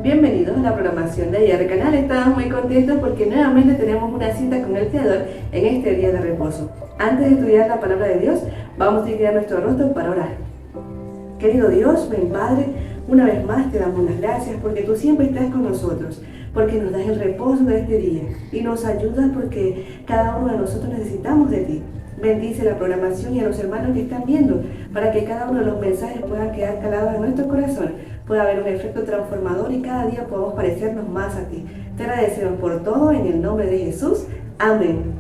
Bienvenidos a la programación de ayer canal. Estamos muy contentos porque nuevamente tenemos una cita con el Creador en este día de reposo. Antes de estudiar la palabra de Dios, vamos a inclinar nuestro rostro para orar. Querido Dios, ven Padre, una vez más te damos las gracias porque tú siempre estás con nosotros, porque nos das el reposo de este día y nos ayudas porque cada uno de nosotros necesitamos de ti. Bendice la programación y a los hermanos que están viendo para que cada uno de los mensajes puedan quedar calados en nuestro corazón, pueda haber un efecto transformador y cada día podamos parecernos más a ti. Te agradecemos por todo en el nombre de Jesús. Amén.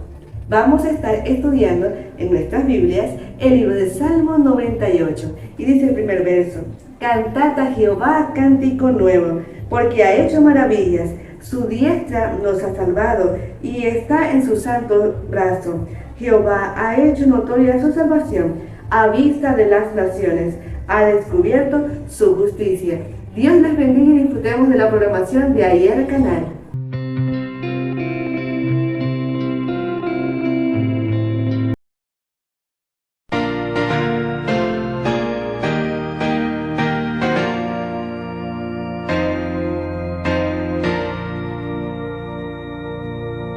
Vamos a estar estudiando en nuestras Biblias el libro de Salmo 98 y dice el primer verso: Cantad a Jehová cántico nuevo, porque ha hecho maravillas, su diestra nos ha salvado y está en su santo brazo. Jehová ha hecho notoria su salvación a vista de las naciones, ha descubierto su justicia. Dios les bendiga y disfrutemos de la programación de ayer canal.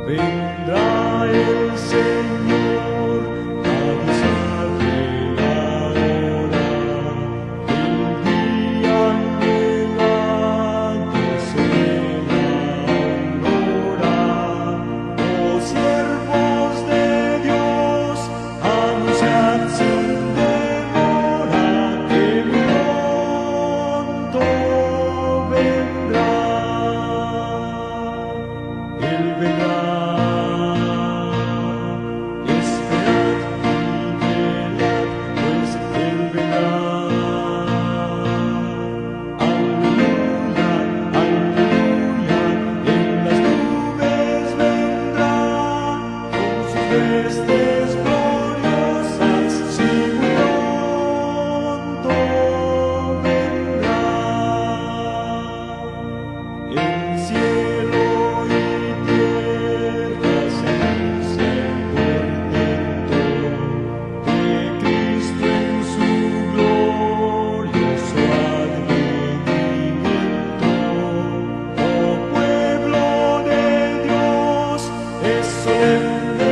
Vendrá el Señor a avisarle la hora, el día anhelado será aurora. Oh siervos de Dios, anunciad sin demora que pronto vendrá. Él vendrá. Vestes gloriosas, si pronto vendrá. El cielo y tierra se anuncian portento de Cristo en su glorioso advenimiento. Oh pueblo de Dios, es solemne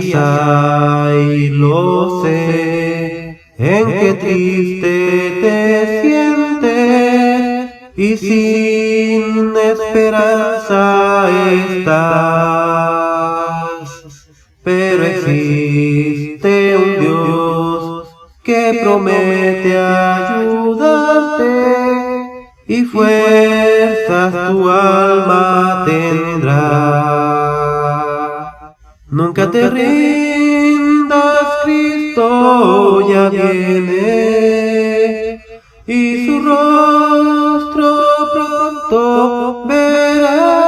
días hay, lo sé, en que triste te sientes y sin esperanza estás. Pero existe un Dios que promete ayudarte y fuerzas tu alma tendrá. Nunca te rindas, Cristo ya viene y su rostro pronto verás.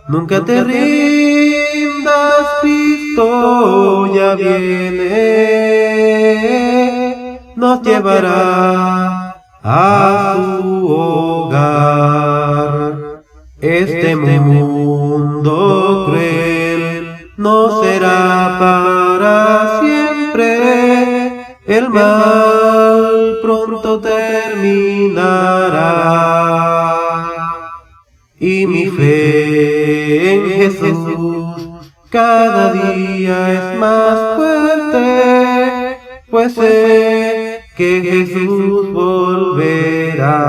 Nunca te rindas, Cristo ya viene, nos llevará a su hogar. Este mundo cruel no será para siempre, el mal pronto terminará. Y mi fe en Jesús cada día es más fuerte, pues sé que Jesús volverá.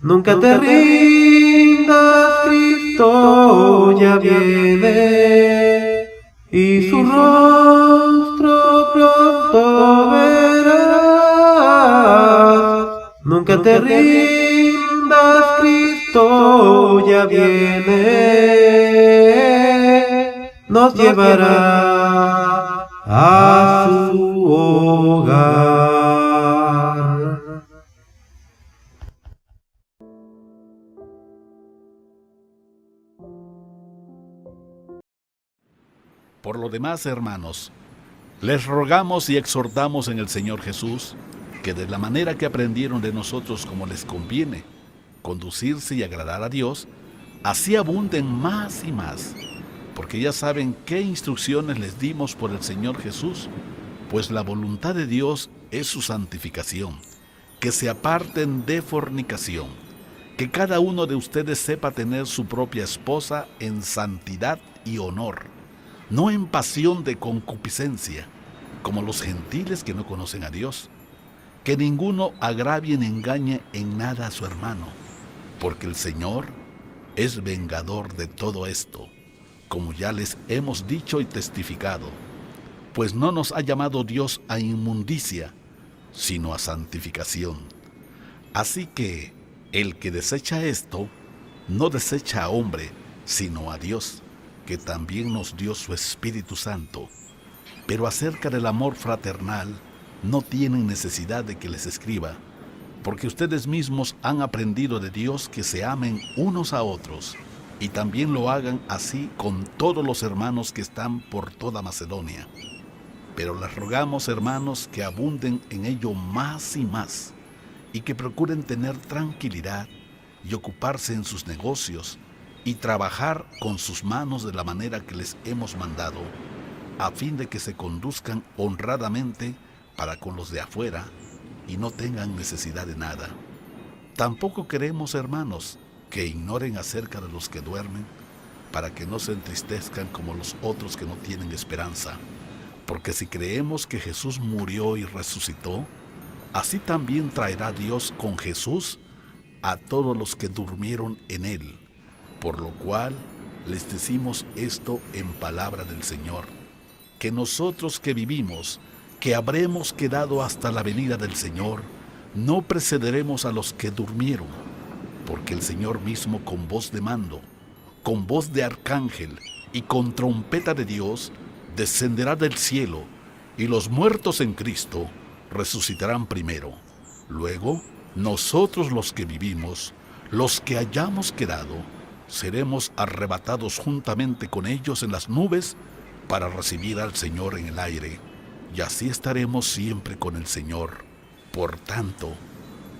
Nunca te rindas, Cristo ya viene y su rostro pronto verás. Nunca te rindas, Cristo ya viene, nos llevará a su hogar. Por lo demás, hermanos, les rogamos y exhortamos en el Señor Jesús que de la manera que aprendieron de nosotros como les conviene, conducirse y agradar a Dios, así abunden más y más, porque ya saben qué instrucciones les dimos por el Señor Jesús, pues la voluntad de Dios es su santificación, que se aparten de fornicación, que cada uno de ustedes sepa tener su propia esposa en santidad y honor, no en pasión de concupiscencia, como los gentiles que no conocen a Dios. Que ninguno agravie ni engañe en nada a su hermano, porque el Señor es vengador de todo esto, como ya les hemos dicho y testificado, pues no nos ha llamado Dios a inmundicia, sino a santificación. Así que el que desecha esto, no desecha a hombre, sino a Dios, que también nos dio su Espíritu Santo. Pero acerca del amor fraternal, no tienen necesidad de que les escriba, porque ustedes mismos han aprendido de Dios que se amen unos a otros, y también lo hagan así con todos los hermanos que están por toda Macedonia. Pero les rogamos, hermanos, que abunden en ello más y más, y que procuren tener tranquilidad y ocuparse en sus negocios, y trabajar con sus manos de la manera que les hemos mandado, a fin de que se conduzcan honradamente para con los de afuera y no tengan necesidad de nada. Tampoco queremos, hermanos, que ignoren acerca de los que duermen, para que no se entristezcan como los otros que no tienen esperanza. Porque si creemos que Jesús murió y resucitó, así también traerá Dios con Jesús a todos los que durmieron en él. Por lo cual les decimos esto en palabra del Señor, que nosotros que vivimos, que habremos quedado hasta la venida del Señor, no precederemos a los que durmieron, porque el Señor mismo con voz de mando, con voz de arcángel y con trompeta de Dios, descenderá del cielo, y los muertos en Cristo resucitarán primero. Luego, nosotros los que vivimos, los que hayamos quedado, seremos arrebatados juntamente con ellos en las nubes para recibir al Señor en el aire, y así estaremos siempre con el Señor. Por tanto,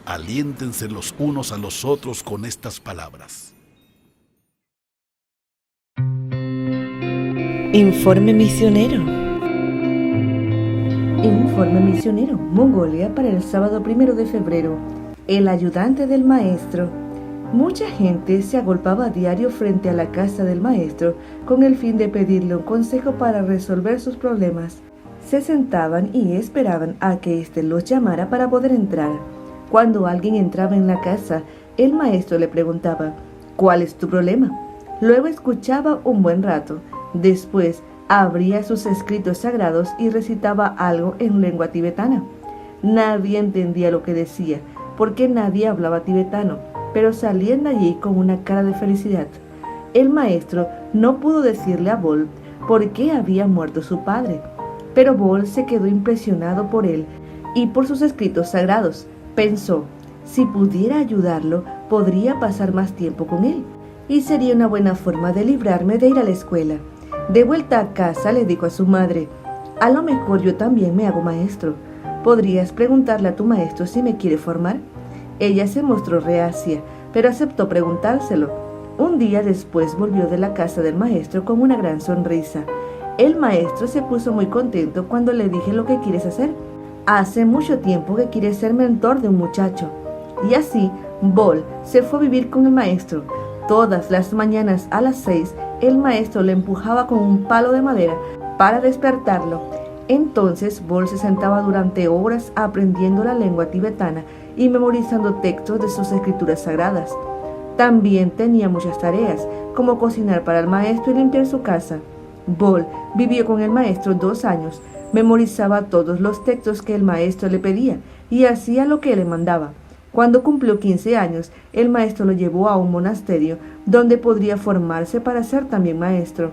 aliéntense los unos a los otros con estas palabras. Informe misionero. Informe misionero, Mongolia para el sábado 1 de febrero. El ayudante del maestro. Mucha gente se agolpaba a diario frente a la casa del maestro con el fin de pedirle un consejo para resolver sus problemas. Se sentaban y esperaban a que éste los llamara para poder entrar. Cuando alguien entraba en la casa, el maestro le preguntaba: ¿cuál es tu problema? Luego escuchaba un buen rato. Después abría sus escritos sagrados y recitaba algo en lengua tibetana. Nadie entendía lo que decía, porque nadie hablaba tibetano, pero salían de allí con una cara de felicidad. El maestro no pudo decirle a Bol por qué había muerto su padre, pero Bol se quedó impresionado por él y por sus escritos sagrados. Pensó: si pudiera ayudarlo, podría pasar más tiempo con él, y sería una buena forma de librarme de ir a la escuela. De vuelta a casa le dijo a su madre: a lo mejor yo también me hago maestro. ¿Podrías preguntarle a tu maestro si me quiere formar? Ella se mostró reacia, pero aceptó preguntárselo. Un día después volvió de la casa del maestro con una gran sonrisa. El maestro se puso muy contento cuando le dije lo que quieres hacer. Hace mucho tiempo que quieres ser mentor de un muchacho. Y así, Bol se fue a vivir con el maestro. Todas las mañanas a las 6, el maestro le empujaba con un palo de madera para despertarlo. Entonces Bol se sentaba durante horas aprendiendo la lengua tibetana y memorizando textos de sus escrituras sagradas. También tenía muchas tareas, como cocinar para el maestro y limpiar su casa. Bol vivió con el maestro 2 años, memorizaba todos los textos que el maestro le pedía y hacía lo que él le mandaba. Cuando cumplió 15 años, el maestro lo llevó a un monasterio donde podría formarse para ser también maestro.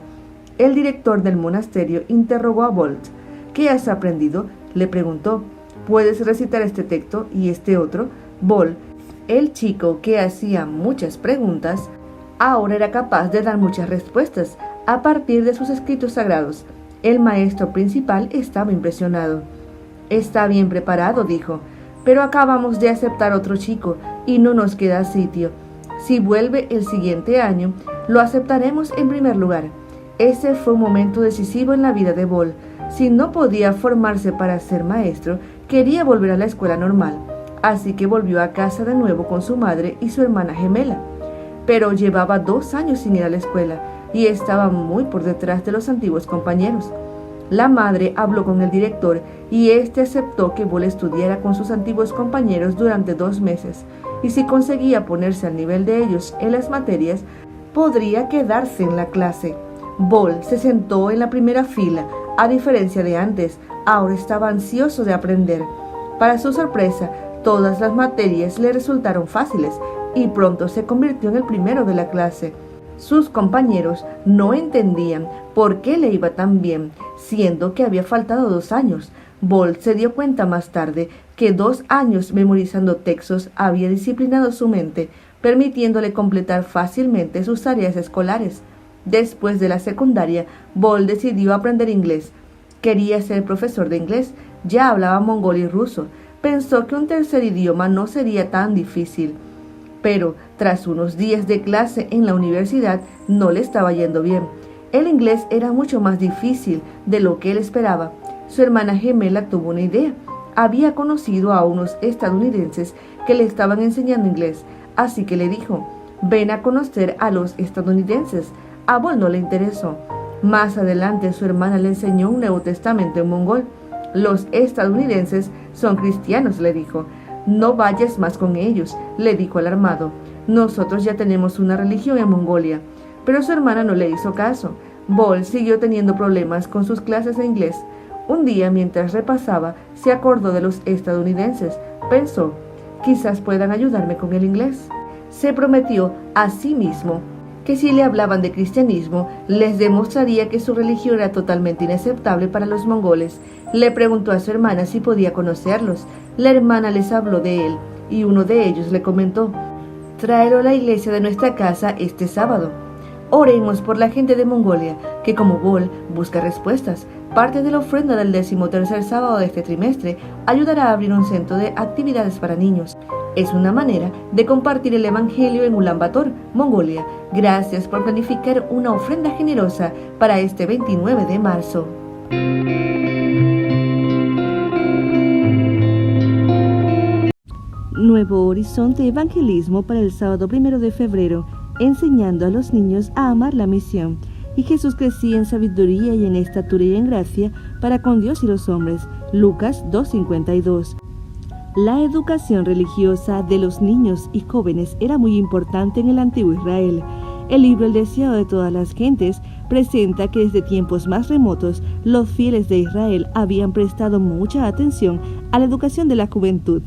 El director del monasterio interrogó a Bol. ¿Qué has aprendido?, le preguntó. ¿Puedes recitar este texto y este otro? Bol, el chico que hacía muchas preguntas, ahora era capaz de dar muchas respuestas a partir de sus escritos sagrados. El maestro principal estaba impresionado. Está bien preparado, dijo, pero acabamos de aceptar otro chico y no nos queda sitio. Si vuelve el siguiente año, lo aceptaremos en primer lugar. Ese fue un momento decisivo en la vida de Bol. Si no podía formarse para ser maestro, quería volver a la escuela normal, así que volvió a casa de nuevo con su madre y su hermana gemela. Pero llevaba 2 años sin ir a la escuela y estaba muy por detrás de los antiguos compañeros. La madre habló con el director y éste aceptó que Bol estudiara con sus antiguos compañeros durante 2 meses, y si conseguía ponerse al nivel de ellos en las materias, podría quedarse en la clase. Bol se sentó en la primera fila. A diferencia de antes, ahora estaba ansioso de aprender. Para su sorpresa, todas las materias le resultaron fáciles y pronto se convirtió en el primero de la clase. Sus compañeros no entendían por qué le iba tan bien, siendo que había faltado 2 años. Bol se dio cuenta más tarde que 2 años memorizando textos había disciplinado su mente, permitiéndole completar fácilmente sus tareas escolares. Después de la secundaria, Bol decidió aprender inglés. Quería ser profesor de inglés, ya hablaba mongol y ruso. Pensó que un tercer idioma no sería tan difícil. Pero, tras unos días de clase en la universidad, no le estaba yendo bien. El inglés era mucho más difícil de lo que él esperaba. Su hermana gemela tuvo una idea. Había conocido a unos estadounidenses que le estaban enseñando inglés, así que le dijo: ven a conocer a los estadounidenses. A Bol no le interesó. Más adelante su hermana le enseñó un Nuevo Testamento en mongol. Los estadounidenses son cristianos, le dijo. No vayas más con ellos, le dijo alarmado. Nosotros ya tenemos una religión en Mongolia. Pero su hermana no le hizo caso. Bol siguió teniendo problemas con sus clases de inglés. Un día, mientras repasaba, se acordó de los estadounidenses. Pensó: quizás puedan ayudarme con el inglés. Se prometió a sí mismo que si le hablaban de cristianismo, les demostraría que su religión era totalmente inaceptable para los mongoles. Le preguntó a su hermana si podía conocerlos. La hermana les habló de él, y uno de ellos le comentó: tráelo a la iglesia de nuestra casa este sábado. Oremos por la gente de Mongolia, que como Bol busca respuestas. Parte de la ofrenda del 13º sábado de este trimestre ayudará a abrir un centro de actividades para niños. Es una manera de compartir el Evangelio en Ulan Bator, Mongolia. Gracias por planificar una ofrenda generosa para este 29 de marzo. Nuevo Horizonte Evangelismo para el sábado 1 de febrero, enseñando a los niños a amar la misión. Y Jesús crecía en sabiduría y en estatura y en gracia para con Dios y los hombres. Lucas 2:52. La educación religiosa de los niños y jóvenes era muy importante en el antiguo Israel. El libro El deseado de todas las gentes presenta que desde tiempos más remotos los fieles de Israel habían prestado mucha atención a la educación de la juventud.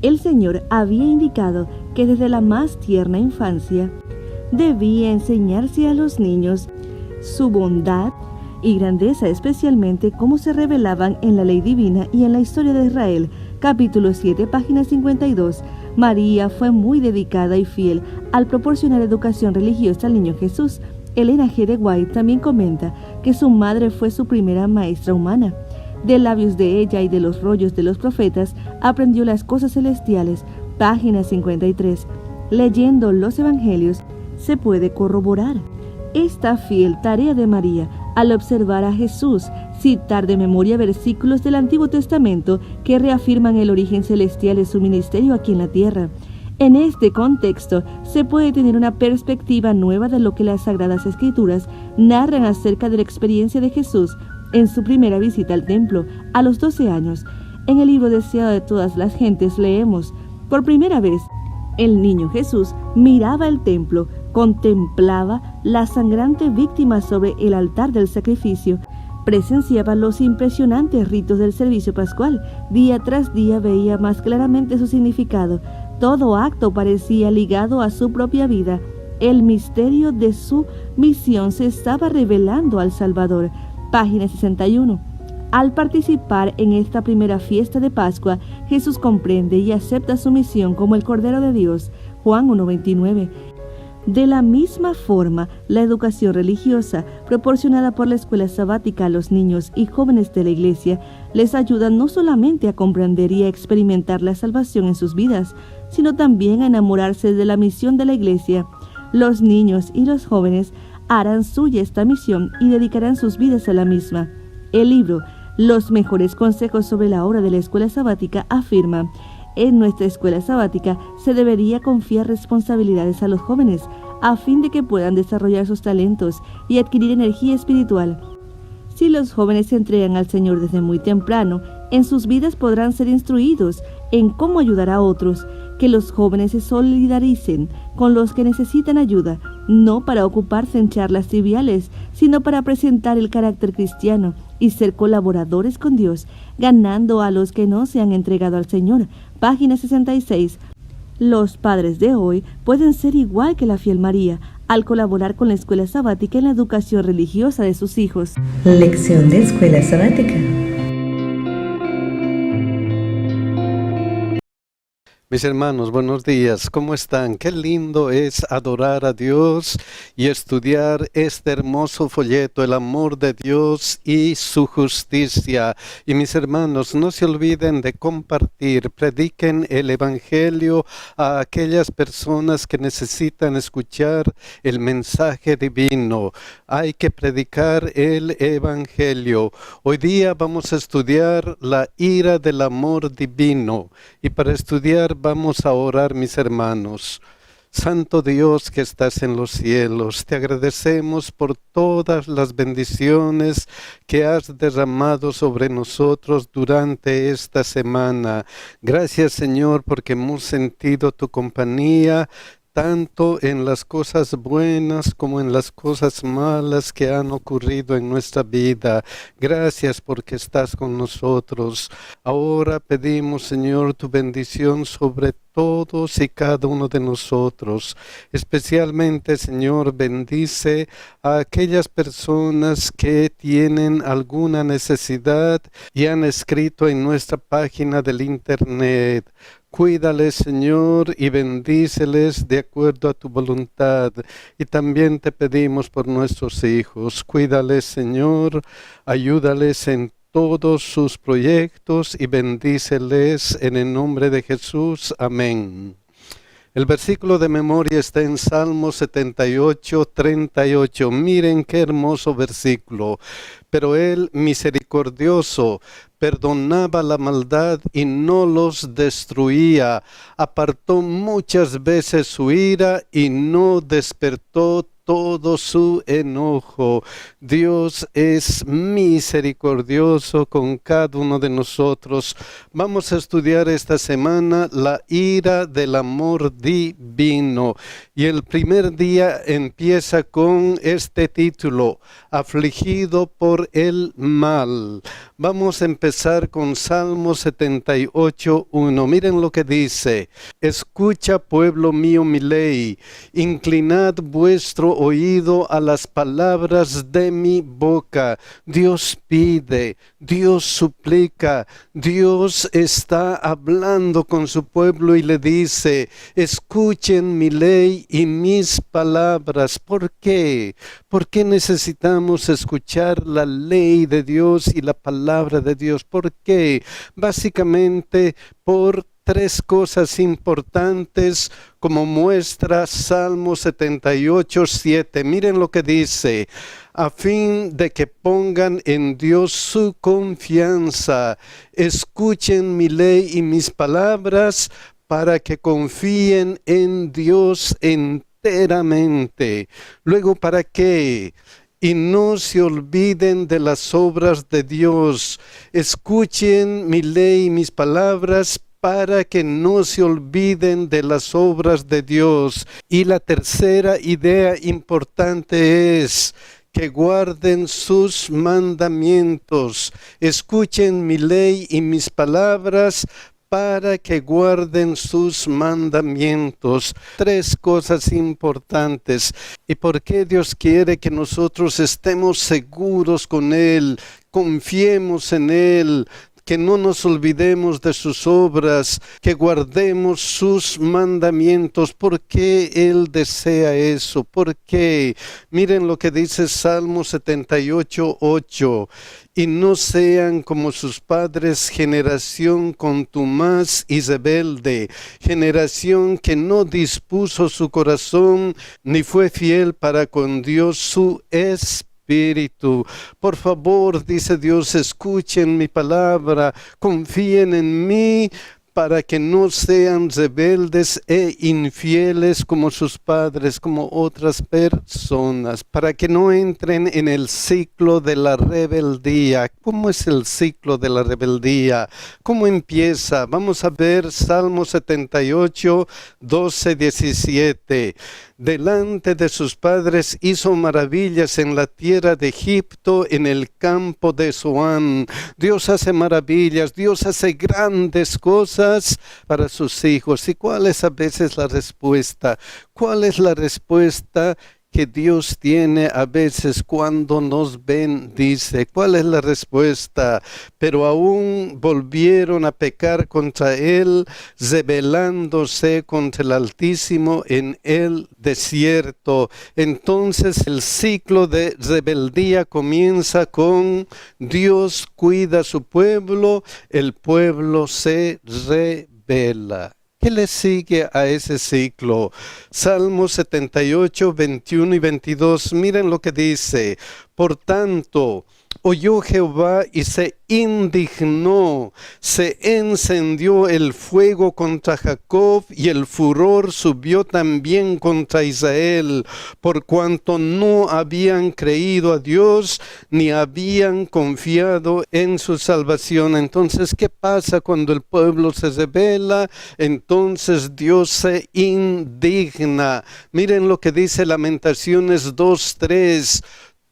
El Señor había indicado que desde la más tierna infancia debía enseñarse a los niños su bondad y grandeza, especialmente cómo se revelaban en la ley divina y en la historia de Israel. Capítulo 7, página 52. María fue muy dedicada y fiel al proporcionar educación religiosa al niño Jesús. Elena G. de White también comenta que su madre fue su primera maestra humana. De labios de ella y de los rollos de los profetas aprendió las cosas celestiales. Página 53. Leyendo los evangelios se puede corroborar esta fiel tarea de María al observar a Jesús, citar de memoria versículos del Antiguo Testamento que reafirman el origen celestial de su ministerio aquí en la tierra. En este contexto se puede tener una perspectiva nueva de lo que las Sagradas Escrituras narran acerca de la experiencia de Jesús en su primera visita al templo a los 12 años. En el libro Deseado de todas las gentes leemos: por primera vez, el niño Jesús miraba el templo, contemplaba la sangrante víctima sobre el altar del sacrificio, presenciaba los impresionantes ritos del servicio pascual. Día tras día veía más claramente su significado. Todo acto parecía ligado a su propia vida. El misterio de su misión se estaba revelando al Salvador. Página 61. Al participar en esta primera fiesta de Pascua, Jesús comprende y acepta su misión como el Cordero de Dios. Juan 1:29. De la misma forma, la educación religiosa proporcionada por la escuela sabática a los niños y jóvenes de la Iglesia les ayuda no solamente a comprender y a experimentar la salvación en sus vidas, sino también a enamorarse de la misión de la Iglesia. Los niños y los jóvenes harán suya esta misión y dedicarán sus vidas a la misma. El libro Los mejores consejos sobre la obra de la escuela sabática afirma: en nuestra escuela sabática se debería confiar responsabilidades a los jóvenes a fin de que puedan desarrollar sus talentos y adquirir energía espiritual. Si los jóvenes se entregan al Señor desde muy temprano, en sus vidas podrán ser instruidos en cómo ayudar a otros. Que los jóvenes se solidaricen con los que necesitan ayuda, no para ocuparse en charlas triviales, sino para presentar el carácter cristiano y ser colaboradores con Dios, ganando a los que no se han entregado al Señor. Página 66. Los padres de hoy pueden ser igual que la fiel María al colaborar con la escuela sabática en la educación religiosa de sus hijos. Lección de escuela sabática. Mis hermanos, buenos días, ¿cómo están? Qué lindo es adorar a Dios y estudiar este hermoso folleto, el amor de Dios y su justicia. Y mis hermanos, no se olviden de compartir, prediquen el Evangelio a aquellas personas que necesitan escuchar el mensaje divino. Hay que predicar el Evangelio. Hoy día vamos a estudiar la ira del amor divino. Y para estudiar vamos a orar, mis hermanos. Santo Dios que estás en los cielos, te agradecemos por todas las bendiciones que has derramado sobre nosotros durante esta semana. Gracias, Señor, porque hemos sentido tu compañía, tanto en las cosas buenas como en las cosas malas que han ocurrido en nuestra vida. Gracias porque estás con nosotros. Ahora pedimos, Señor, tu bendición sobre todos y cada uno de nosotros. Especialmente, Señor, bendice a aquellas personas que tienen alguna necesidad y han escrito en nuestra página del internet. Cuídales, Señor, y bendíceles de acuerdo a tu voluntad. Y también te pedimos por nuestros hijos. Cuídales, Señor, ayúdales en todos sus proyectos y bendíceles en el nombre de Jesús. Amén. El versículo de memoria está en Salmo 78, 38. Miren qué hermoso versículo. Pero Él, misericordioso, perdonaba la maldad y no los destruía. Apartó muchas veces su ira y no despertó todo su enojo. Dios es misericordioso con cada uno de nosotros. Vamos a estudiar esta semana la ira del amor divino. Y el primer día empieza con este título, afligido por el mal. Vamos a empezar con Salmo 78:1. Miren lo que dice: escucha, pueblo mío, mi ley, inclinad vuestro oído a las palabras de mi boca. Dios pide, Dios suplica, Dios está hablando con su pueblo y le dice: escuchen mi ley y mis palabras. ¿Por qué? ¿Por qué necesitamos escuchar la ley de Dios y la palabra de Dios? ¿Por qué? Básicamente por tres cosas importantes, como muestra Salmo 78:7. Miren lo que dice: a fin de que pongan en Dios su confianza, escuchen mi ley y mis palabras, para que confíen en Dios enteramente. Luego, ¿para qué? Y no se olviden de las obras de Dios. Escuchen mi ley y mis palabras para que no se olviden de las obras de Dios. Y la tercera idea importante es que guarden sus mandamientos. Escuchen mi ley y mis palabras para que guarden sus mandamientos. Tres cosas importantes. ¿Y por qué Dios quiere que nosotros estemos seguros con Él? Confiemos en Él, que no nos olvidemos de sus obras, que guardemos sus mandamientos. ¿Por qué Él desea eso? ¿Por qué? Miren lo que dice Salmo 78:8. Y no sean como sus padres, generación contumaz y rebelde, generación que no dispuso su corazón, ni fue fiel para con Dios su espíritu. Por favor, dice Dios, escuchen mi palabra, confíen en mí, para que no sean rebeldes e infieles como sus padres, como otras personas, para que no entren en el ciclo de la rebeldía. ¿Cómo es el ciclo de la rebeldía? ¿Cómo empieza? Vamos a ver Salmo 78, 12, 17. Delante de sus padres hizo maravillas en la tierra de Egipto, en el campo de Zoán. Dios hace maravillas, Dios hace grandes cosas para sus hijos. ¿Y cuál es a veces la respuesta? ¿Cuál es la respuesta que Dios tiene a veces cuando nos bendice? ¿Cuál es la respuesta? Pero aún volvieron a pecar contra Él, rebelándose contra el Altísimo en el desierto. Entonces el ciclo de rebeldía comienza con: Dios cuida a su pueblo, el pueblo se rebela. ¿Qué le sigue a ese ciclo? Salmo 78, 21 y 22. Miren lo que dice: por tanto, oyó Jehová y se indignó, se encendió el fuego contra Jacob y el furor subió también contra Israel, por cuanto no habían creído a Dios ni habían confiado en su salvación. Entonces, ¿qué pasa cuando el pueblo se rebela? Entonces Dios se indigna. Miren lo que dice Lamentaciones 2:3.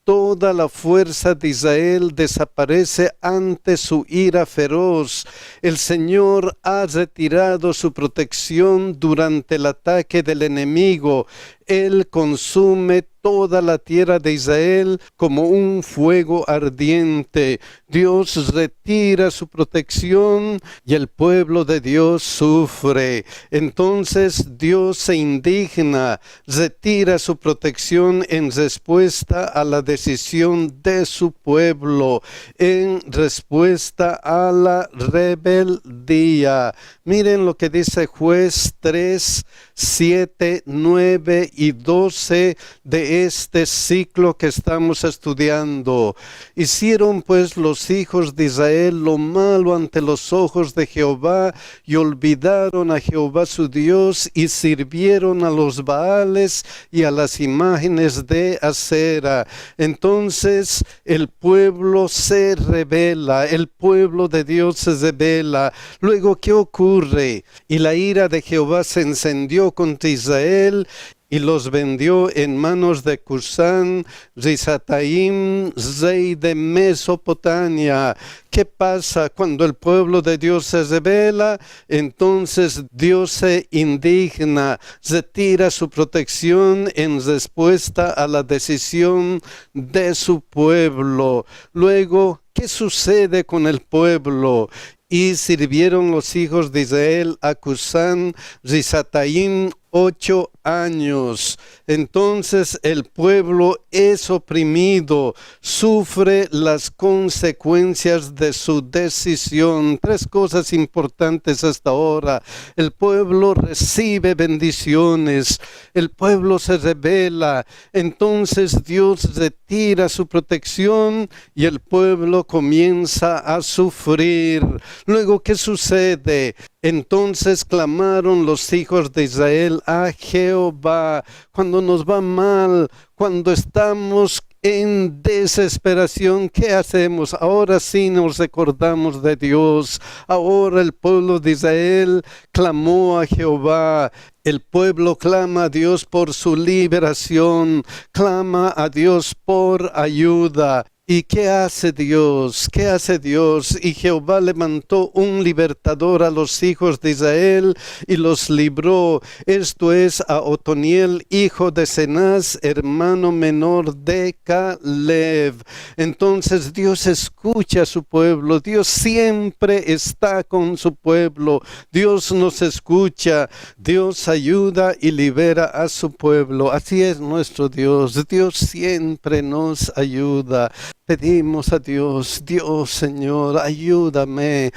Toda la fuerza de Israel desaparece ante su ira feroz. El Señor ha retirado su protección durante el ataque del enemigo. Él consume toda la tierra de Israel como un fuego ardiente. Dios retira su protección y el pueblo de Dios sufre. Entonces Dios se indigna, retira su protección en respuesta a la decisión de su pueblo, en respuesta a la rebeldía. Miren lo que dice Juez 3, 7, 9 y 12 de este ciclo que estamos estudiando. Hicieron pues los hijos de Israel lo malo ante los ojos de Jehová y olvidaron a Jehová su Dios y sirvieron a los Baales y a las imágenes de acera. Entonces el pueblo se rebela, el pueblo de Dios se rebela. Luego, ¿qué ocurre? Y la ira de Jehová se encendió contra Israel y los vendió en manos de Cusán Risataim, rey de Mesopotamia. ¿Qué pasa cuando el pueblo de Dios se rebela? Entonces Dios se indigna, retira su protección en respuesta a la decisión de su pueblo. Luego, ¿qué sucede con el pueblo? Y sirvieron los hijos de Israel a Cusán Risataim 8 años. Entonces el pueblo es oprimido, sufre las consecuencias de su decisión. 3 cosas importantes hasta ahora. El pueblo recibe bendiciones, el pueblo se rebela, entonces Dios retira su protección y el pueblo comienza a sufrir. Luego, ¿qué sucede? Entonces clamaron los hijos de Israel a Jehová. Cuando nos va mal, cuando estamos en desesperación, ¿qué hacemos? Ahora sí nos recordamos de Dios. Ahora el pueblo de Israel clamó a Jehová. El pueblo clama a Dios por su liberación, clama a Dios por ayuda. ¿Y qué hace Dios? ¿Qué hace Dios? Y Jehová levantó un libertador a los hijos de Israel y los libró. Esto es a Otoniel, hijo de Cenaz, hermano menor de Caleb. Entonces Dios escucha a su pueblo. Dios siempre está con su pueblo. Dios nos escucha. Dios ayuda y libera a su pueblo. Así es nuestro Dios. Dios siempre nos ayuda. Pedimos a Dios, Dios Señor, ayúdame,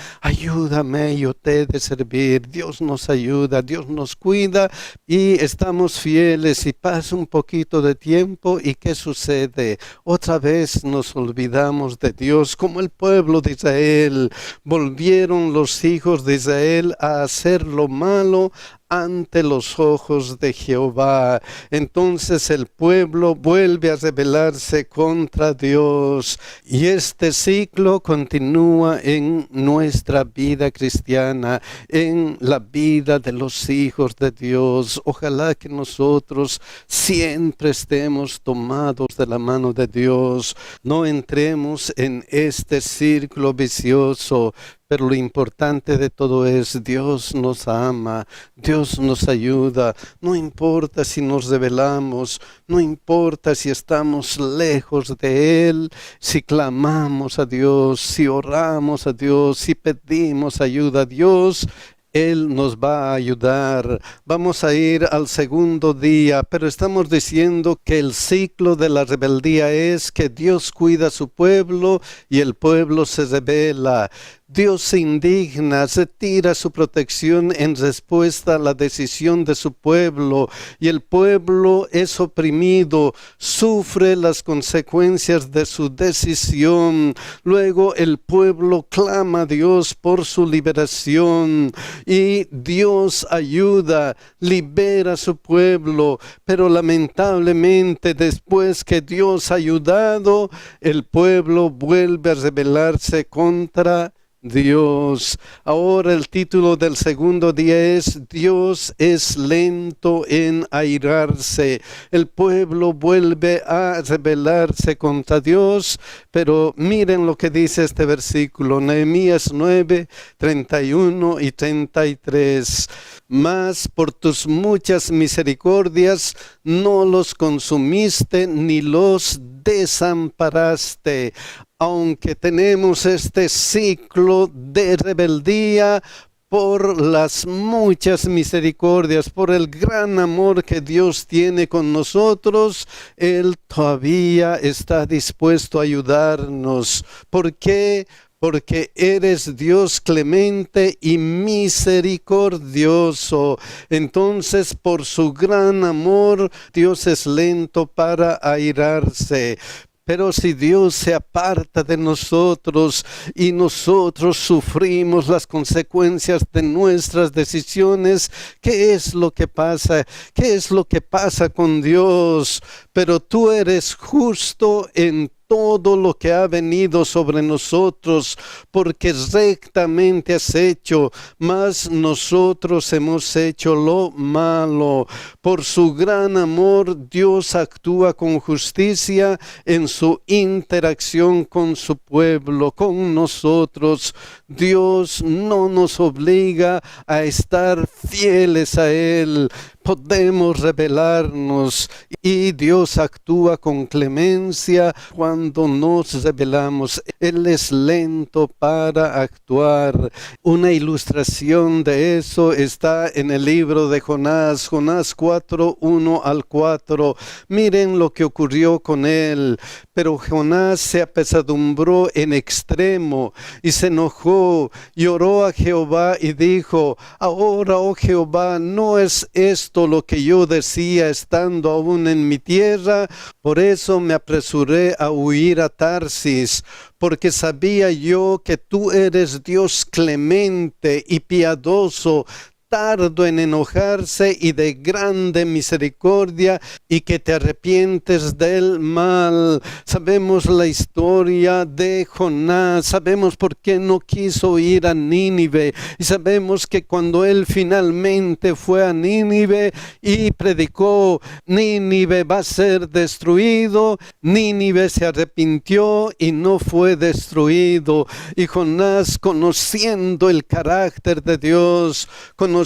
yo te he de servir. Dios nos ayuda, Dios nos cuida y estamos fieles y pasa un poquito de tiempo y ¿qué sucede? Otra vez nos olvidamos de Dios como el pueblo de Israel. Volvieron los hijos de Israel a hacer lo malo ante los ojos de Jehová. Entonces el pueblo vuelve a rebelarse contra Dios y este ciclo continúa en nuestra vida cristiana, en la vida de los hijos de Dios. Ojalá que nosotros siempre estemos tomados de la mano de Dios, no entremos en este círculo vicioso. Pero lo importante de todo es Dios nos ama, Dios nos ayuda. No importa si nos rebelamos, no importa si estamos lejos de Él, si clamamos a Dios, si oramos a Dios, si pedimos ayuda a Dios, Él nos va a ayudar. Vamos a ir al segundo día, pero estamos diciendo que el ciclo de la rebeldía es que Dios cuida a su pueblo y el pueblo se rebela. Dios se indigna, retira su protección en respuesta a la decisión de su pueblo y el pueblo es oprimido, sufre las consecuencias de su decisión. Luego el pueblo clama a Dios por su liberación y Dios ayuda, libera a su pueblo, pero lamentablemente después que Dios ha ayudado, el pueblo vuelve a rebelarse contra Dios. Ahora el título del segundo día es Dios es lento en airarse. El pueblo vuelve a rebelarse contra Dios, pero miren lo que dice este versículo, Nehemías 9, 31 y 33. Mas por tus muchas misericordias no los consumiste ni los desamparaste. Aunque tenemos este ciclo de rebeldía, por las muchas misericordias, por el gran amor que Dios tiene con nosotros, Él todavía está dispuesto a ayudarnos. ¿Por qué? porque eres Dios clemente y misericordioso. Entonces, por su gran amor, Dios es lento para airarse. Pero si Dios se aparta de nosotros y nosotros sufrimos las consecuencias de nuestras decisiones, ¿qué es lo que pasa? ¿Qué es lo que pasa con Dios? Pero tú eres justo en todo lo que ha venido sobre nosotros, porque rectamente has hecho, mas nosotros hemos hecho lo malo. Por su gran amor, Dios actúa con justicia en su interacción con su pueblo, con nosotros. Dios no nos obliga a estar fieles a Él. Podemos rebelarnos y Dios actúa con clemencia cuando nos rebelamos. Él es lento para actuar. Una ilustración de eso está en el libro de Jonás, Jonás 4, 1 al 4. Miren lo que ocurrió con él. Pero Jonás se apesadumbró en extremo y se enojó, lloró a Jehová y dijo: ahora, oh Jehová, ¿no es esto lo que yo decía estando aún en mi tierra? Por eso me apresuré a huir a Tarsis, porque sabía yo que tú eres Dios clemente y piadoso, tardo en enojarse y de grande misericordia, y que te arrepientes del mal. Sabemos la historia de Jonás, sabemos por qué no quiso ir a Nínive, y sabemos que cuando él finalmente fue a Nínive y predicó: Nínive va a ser destruido, Nínive se arrepintió y no fue destruido. Y Jonás, conociendo el carácter de Dios, conociendo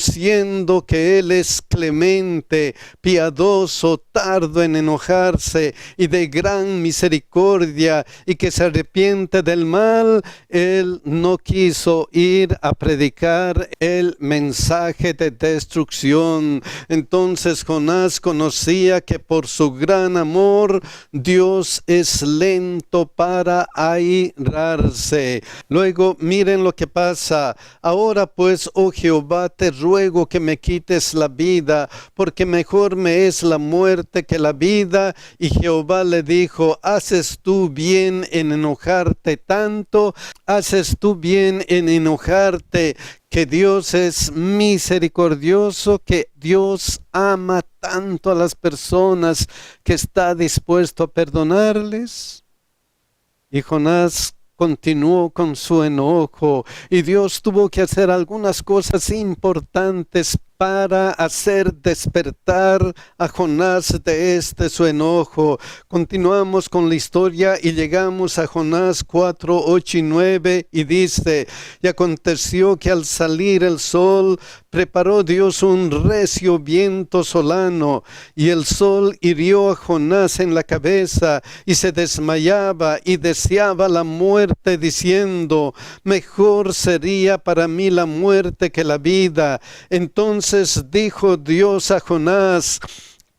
que Él es clemente, piadoso, tardo en enojarse y de gran misericordia, y que se arrepiente del mal, Él no quiso ir a predicar el mensaje de destrucción. Entonces Jonás conocía que por su gran amor Dios es lento para airarse. Luego miren lo que pasa. Ahora pues, oh Jehová, te ruego que me quites la vida, porque mejor me es la muerte que la vida. Y Jehová le dijo: ¿haces tú bien en enojarte tanto? ¿Haces tú bien en enojarte? Que Dios es misericordioso, que Dios ama tanto a las personas que está dispuesto a perdonarles. Y Jonás continuó con su enojo, y Dios tuvo que hacer algunas cosas importantes para hacer despertar a Jonás de su enojo. Continuamos con la historia y llegamos a Jonás 4, 8 y 9, y dice: y aconteció que al salir el sol, preparó Dios un recio viento solano, y el sol hirió a Jonás en la cabeza, y se desmayaba y deseaba la muerte, diciendo: mejor sería para mí la muerte que la vida. Entonces dijo Dios a Jonás: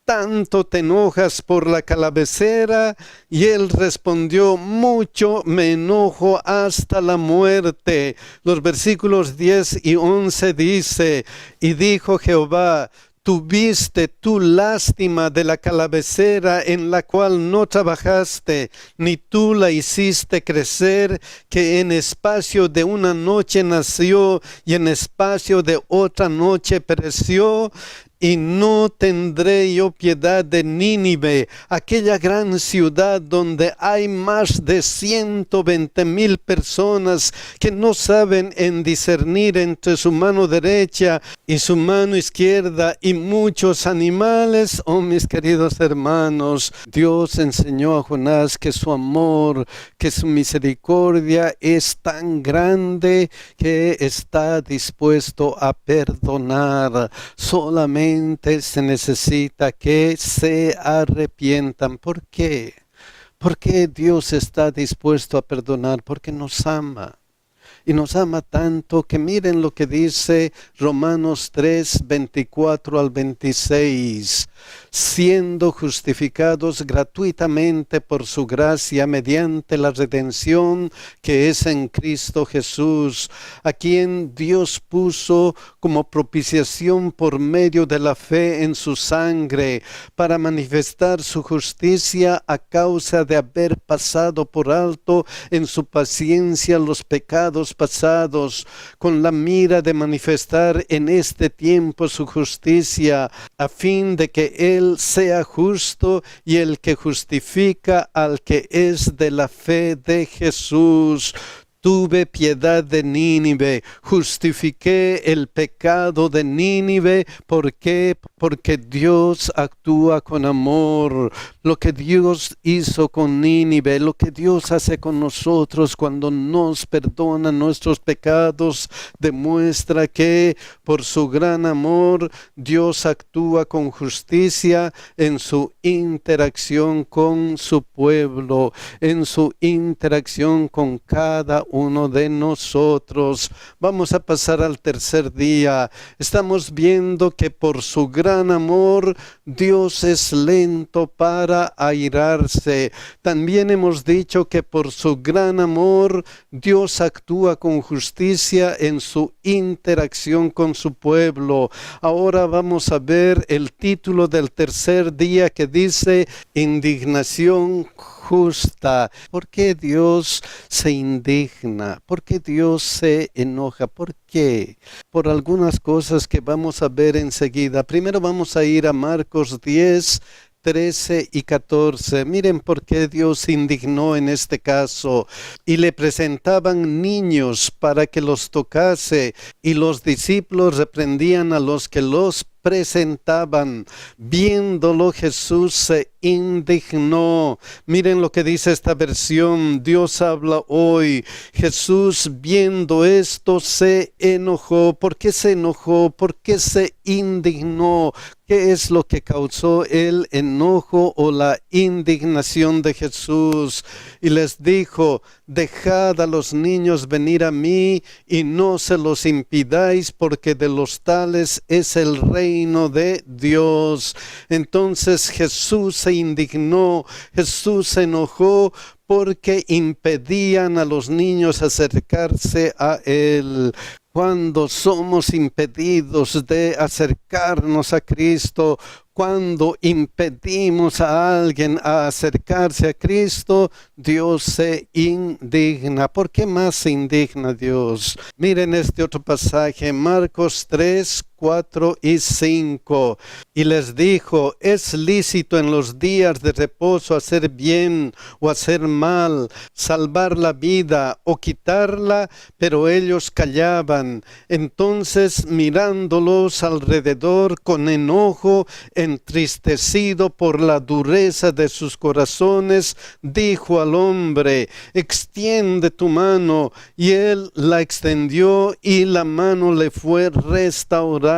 ¿tanto te enojas por la calabacera? Y él respondió: mucho me enojo hasta la muerte. Los versículos 10 y 11 dice: y dijo Jehová: ¿tuviste tú lástima de la calabacera en la cual no trabajaste, ni tú la hiciste crecer, que en espacio de una noche nació y en espacio de otra noche pereció? Y no tendré yo piedad de Nínive, aquella gran ciudad donde hay más de 120,000 personas que no saben discernir entre su mano derecha y su mano izquierda, y muchos animales. Oh, mis queridos hermanos, Dios enseñó a Jonás que su amor, que su misericordia es tan grande que está dispuesto a perdonar. Solamente se necesita que se arrepientan. ¿Por qué? Porque Dios está dispuesto a perdonar, porque nos ama. y nos ama tanto que miren lo que dice Romanos 3, 24 al 26. Siendo justificados gratuitamente por su gracia mediante la redención que es en Cristo Jesús, a quien Dios puso como propiciación por medio de la fe en su sangre, para manifestar su justicia a causa de haber pasado por alto en su paciencia los pecados pasados, con la mira de manifestar en este tiempo su justicia, a fin de que Él sea justo y el que justifica al que es de la fe de Jesús. Tuve piedad de Nínive, justifiqué el pecado de Nínive. ¿Por qué? Porque Dios actúa con amor. Lo que Dios hizo con Nínive, lo que Dios hace con nosotros cuando nos perdona nuestros pecados, demuestra que por su gran amor Dios actúa con justicia en su interacción con su pueblo, en su interacción con cada uno de nosotros. Vamos a pasar al tercer día. Estamos viendo que por su gran amor Dios es lento para airarse. También hemos dicho que por su gran amor Dios actúa con justicia en su interacción con su pueblo. Ahora vamos a ver el título del tercer día, que dice indignación justa. ¿Por qué Dios se indigna? ¿Por qué Dios se enoja? ¿Por qué? Por algunas cosas que vamos a ver enseguida. Primero vamos a ir a Marcos 10, 13 y 14. Miren por qué Dios se indignó en este caso. Y le presentaban niños para que los tocase, y los discípulos reprendían a los que los presentaban. Viéndolo, Jesús se indignó. Miren lo que dice esta versión. Dios habla hoy. Jesús, viendo esto, se enojó. ¿Por qué se enojó? ¿Por qué se indignó? ¿Qué es lo que causó el enojo o la indignación de Jesús? Y les dijo: dejad a los niños venir a mí y no se los impidáis, porque de los tales es el reino de Dios. Entonces Jesús se indignó, Jesús se enojó porque impedían a los niños acercarse a Él. Cuando somos impedidos de acercarnos a Cristo, cuando impedimos a alguien a acercarse a Cristo, Dios se indigna. ¿Por qué más se indigna Dios? Miren este otro pasaje, Marcos 3, 4 y 5. Y les dijo: es lícito en los días de reposo hacer bien o hacer mal, salvar la vida o quitarla, pero ellos callaban. Entonces, mirándolos alrededor con enojo, entristecido por la dureza de sus corazones, dijo al hombre: extiende tu mano. Y él la extendió y la mano le fue restaurada.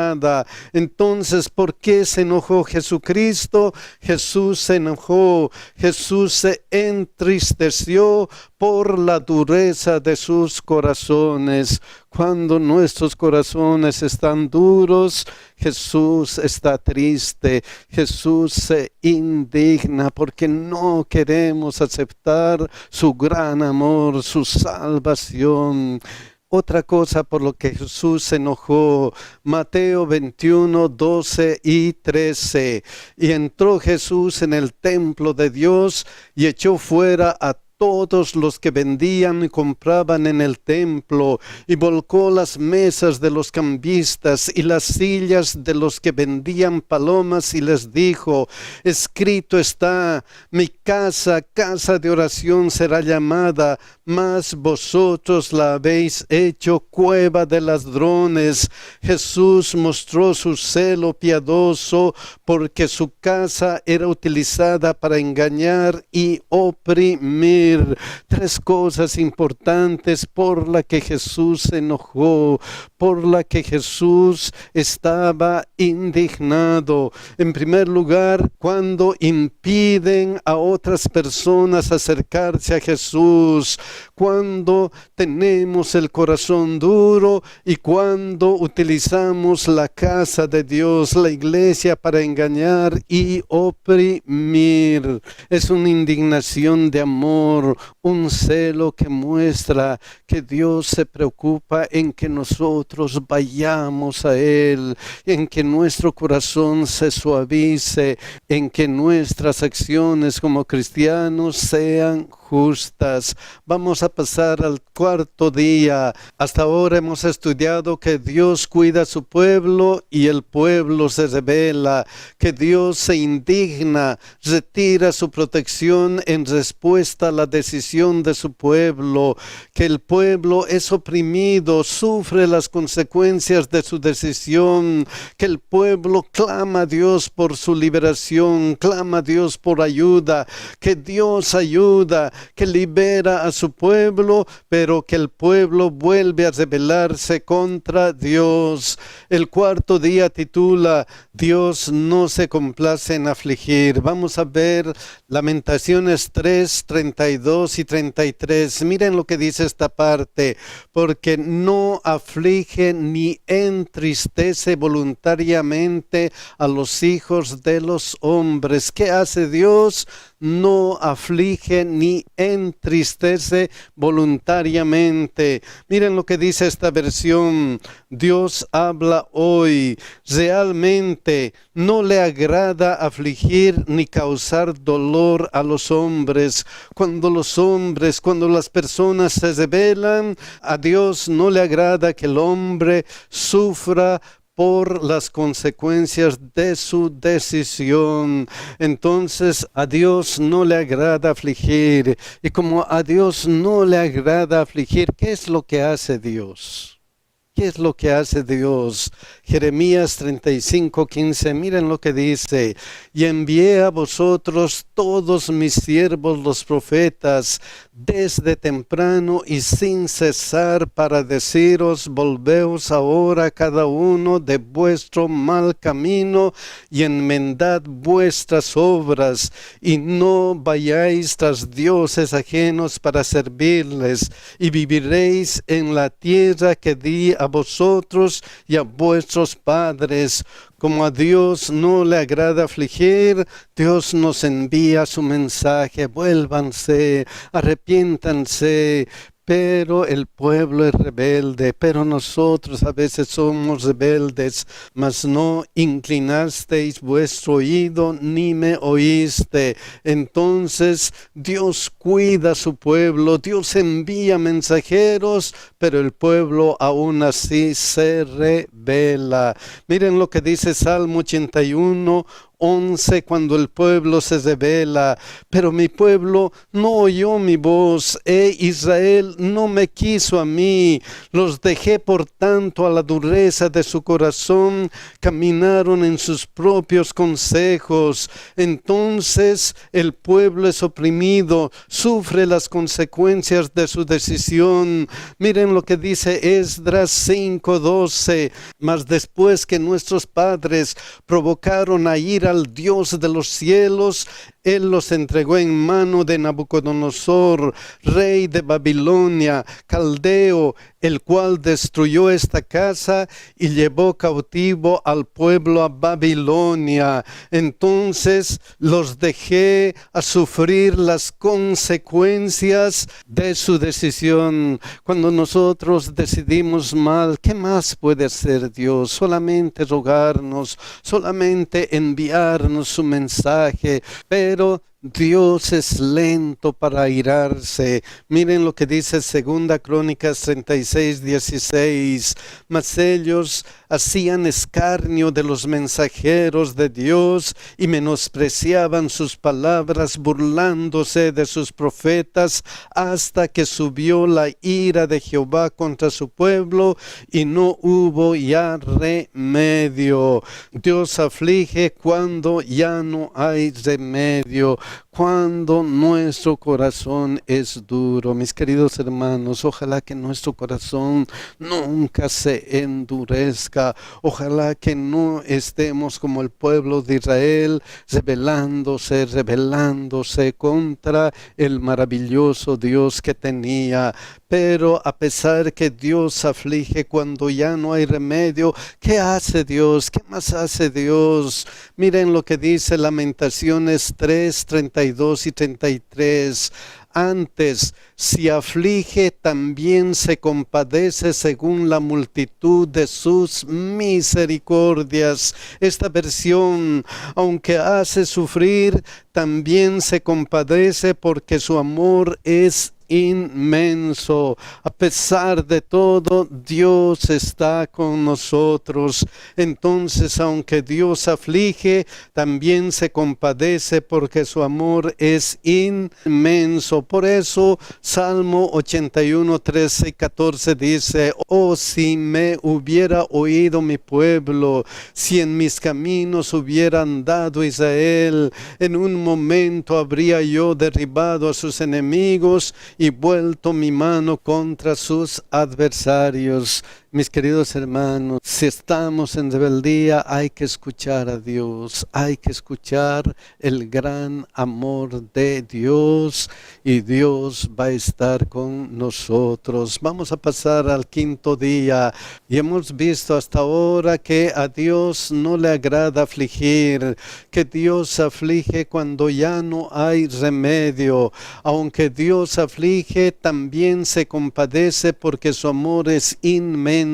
Entonces, ¿por qué se enojó Jesucristo? Jesús se enojó, Jesús se entristeció por la dureza de sus corazones. Cuando nuestros corazones están duros, Jesús está triste, Jesús se indigna porque no queremos aceptar su gran amor, su salvación. Otra cosa por lo que Jesús se enojó, Mateo 21, 12 y 13. Y entró Jesús en el templo de Dios y echó fuera a todos los que vendían y compraban en el templo, y volcó las mesas de los cambistas y las sillas de los que vendían palomas, y les dijo: escrito está, mi casa, casa de oración será llamada, mas vosotros la habéis hecho cueva de ladrones. Jesús mostró su celo piadoso porque su casa era utilizada para engañar y oprimir. decir 3 cosas importantes por las que Jesús se enojó, por la que Jesús estaba indignado. En primer lugar, cuando impiden a otras personas acercarse a Jesús, cuando tenemos el corazón duro y cuando utilizamos la casa de Dios, la iglesia, para engañar y oprimir. Es una indignación de amor, un celo que muestra que Dios se preocupa en que nosotros vayamos a Él, en que nuestro corazón se suavice, en que nuestras acciones como cristianos sean justas. Vamos a pasar al 4º día. Hasta ahora hemos estudiado que Dios cuida a su pueblo y el pueblo se rebela, que Dios se indigna, retira su protección en respuesta a la decisión de su pueblo, que el pueblo es oprimido, sufre las consecuencias de su decisión, que el pueblo clama a Dios por su liberación, clama a Dios por ayuda, que Dios ayuda, que libera a su pueblo, pero que el pueblo vuelve a rebelarse contra Dios. El 4º día titula Dios no se complace en afligir. Vamos a ver Lamentaciones 3, 32 y 33. Miren lo que dice esta parte: porque no aflige ni entristece voluntariamente a los hijos de los hombres. ¿Qué hace Dios? No aflige ni entristece voluntariamente. Miren lo que dice esta versión: Dios habla hoy. Realmente no le agrada afligir ni causar dolor a los hombres. Cuando las personas se rebelan, a Dios no le agrada que el hombre sufra por las consecuencias de su decisión. Entonces a Dios no le agrada afligir. Y como a Dios no le agrada afligir, ¿qué es lo que hace Dios? ¿Qué es lo que hace Dios? Jeremías 35:15, miren lo que dice: y envié a vosotros todos mis siervos los profetas desde temprano y sin cesar para deciros: volveos ahora cada uno de vuestro mal camino y enmendad vuestras obras, y no vayáis tras dioses ajenos para servirles, y viviréis en la tierra que di a vosotros y a vuestros padres. Como a Dios no le agrada afligir, Dios nos envía su mensaje: vuélvanse, arrepiéntanse. Pero el pueblo es rebelde, pero nosotros a veces somos rebeldes, mas no inclinasteis vuestro oído ni me oíste. Entonces Dios cuida a su pueblo, Dios envía mensajeros, pero el pueblo aún así se rebela. Miren lo que dice Salmo 81:11, cuando el pueblo se rebela: pero mi pueblo no oyó mi voz, Israel no me quiso a mí. Los dejé por tanto a la dureza de su corazón, caminaron en sus propios consejos. Entonces el pueblo es oprimido, sufre las consecuencias de su decisión. Miren lo que dice Esdras 5:12: mas después que nuestros padres provocaron a ir al Dios de los cielos, Él los entregó en mano de Nabucodonosor, rey de Babilonia, caldeo, el cual destruyó esta casa y llevó cautivo al pueblo a Babilonia. Entonces los dejé a sufrir las consecuencias de su decisión. Cuando nosotros decidimos mal, ¿qué más puede hacer Dios? Solamente rogarnos, solamente enviarnos su mensaje, pero Dios es lento para airarse. Miren lo que dice 2 Crónicas 36:16: mas ellos hacían escarnio de los mensajeros de Dios y menospreciaban sus palabras, burlándose de sus profetas, hasta que subió la ira de Jehová contra su pueblo y no hubo ya remedio. Dios aflige cuando ya no hay remedio. cuando nuestro corazón es duro. Mis queridos hermanos, ojalá que nuestro corazón nunca se endurezca. Ojalá que no estemos como el pueblo de Israel, rebelándose contra el maravilloso Dios que tenía. Pero a pesar que Dios aflige cuando ya no hay remedio, ¿qué hace Dios? ¿Qué más hace Dios? Miren lo que dice Lamentaciones 3, 32 y 33. Antes, si aflige, también se compadece según la multitud de sus misericordias. Esta versión, aunque hace sufrir, también se compadece porque su amor es inmenso. A pesar de todo, Dios está con nosotros. Entonces, aunque Dios aflige, también se compadece porque su amor es inmenso. Por eso, Salmo 81, 13 y 14 dice: oh, si me hubiera oído mi pueblo, si en mis caminos hubiera andado Israel, en un momento habría yo derribado a sus enemigos y vuelto mi mano contra sus adversarios. Mis queridos hermanos, si estamos en rebeldía, hay que escuchar a Dios, hay que escuchar el gran amor de Dios, y Dios va a estar con nosotros. Vamos a pasar al quinto día, y hemos visto hasta ahora que a Dios no le agrada afligir, que Dios aflige cuando ya no hay remedio. Aunque Dios aflige, también se compadece porque su amor es inmenso.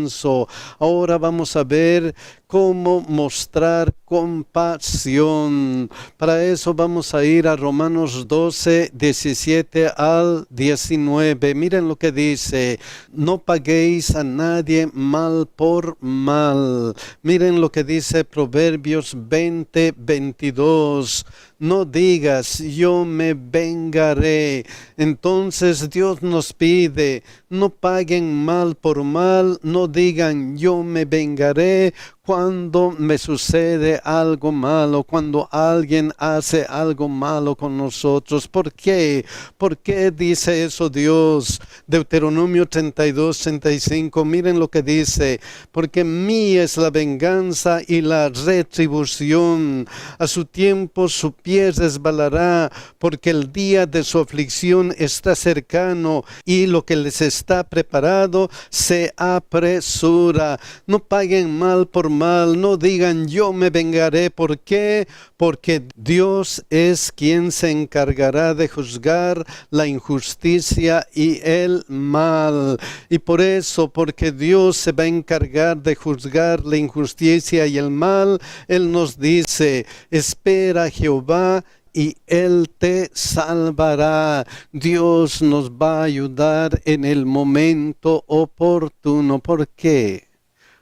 Ahora vamos a ver cómo mostrar compasión. Para eso vamos a ir a Romanos 12, 17 al 19. Miren lo que dice: no paguéis a nadie mal por mal. Miren lo que dice Proverbios 20, 22. No digas, yo me vengaré. Entonces Dios nos pide: no paguen mal por mal, no digan, yo me vengaré. Cuando me sucede algo malo, cuando alguien hace algo malo con nosotros. ¿Por qué? ¿Por qué dice eso Dios? Deuteronomio 32, 35, miren lo que dice: porque mía es la venganza y la retribución. A su tiempo su pie resbalará, porque el día de su aflicción está cercano y lo que les está preparado se apresura. No paguen mal por mal, no digan yo me vengaré. ¿Por qué? Porque Dios es quien se encargará de juzgar la injusticia y el mal. Y por eso, porque Dios se va a encargar de juzgar la injusticia y el mal, Él nos dice: espera a Jehová y Él te salvará. Dios nos va a ayudar en el momento oportuno. ¿Por qué?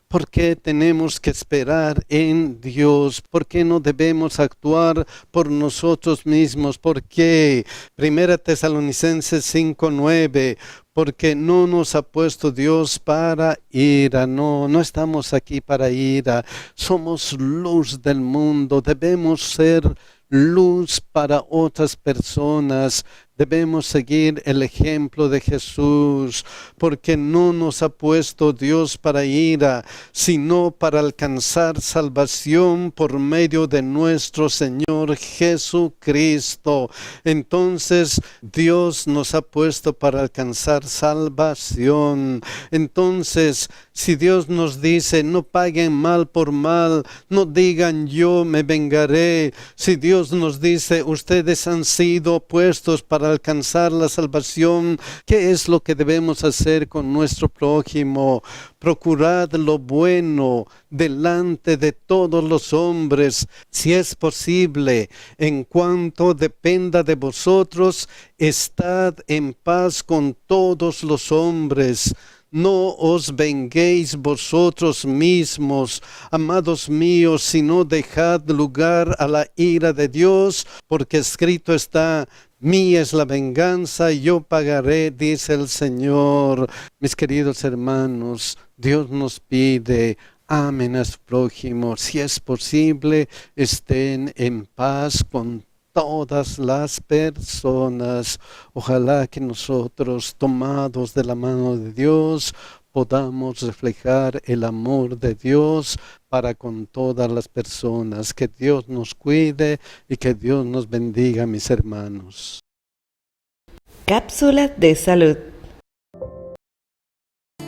¿Por qué tenemos que esperar en Dios? ¿Por qué no debemos actuar por nosotros mismos? ¿Por qué? Primera Tesalonicenses 5:9. Porque no nos ha puesto Dios para ira. No estamos aquí para ira. Somos luz del mundo. Debemos ser luz para otras personas. Debemos seguir el ejemplo de Jesús, porque no nos ha puesto Dios para ira, sino para alcanzar salvación por medio de nuestro Señor Jesucristo. Entonces, Dios nos ha puesto para alcanzar salvación. Entonces, si Dios nos dice: no paguen mal por mal, no digan yo me vengaré. Si Dios nos dice: ustedes han sido puestos para alcanzar la salvación, ¿qué es lo que debemos hacer con nuestro prójimo? Procurad lo bueno delante de todos los hombres, si es posible, en cuanto dependa de vosotros, estad en paz con todos los hombres. No os venguéis vosotros mismos, amados míos, sino dejad lugar a la ira de Dios, porque escrito está: mía es la venganza, yo pagaré, dice el Señor. Mis queridos hermanos, Dios nos pide: amen a su prójimo. Si es posible, estén en paz con todas las personas. Ojalá que nosotros, tomados de la mano de Dios, podamos reflejar el amor de Dios para con todas las personas. Que Dios nos cuide y que Dios nos bendiga, mis hermanos. Cápsula de salud.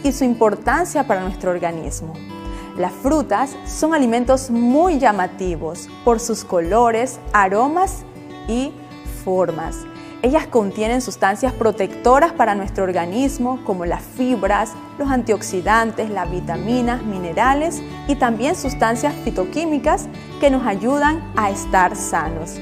Y su importancia para nuestro organismo. Las frutas son alimentos muy llamativos por sus colores, aromas y formas. Ellas contienen sustancias protectoras para nuestro organismo como las fibras, los antioxidantes, las vitaminas, minerales y también sustancias fitoquímicas que nos ayudan a estar sanos.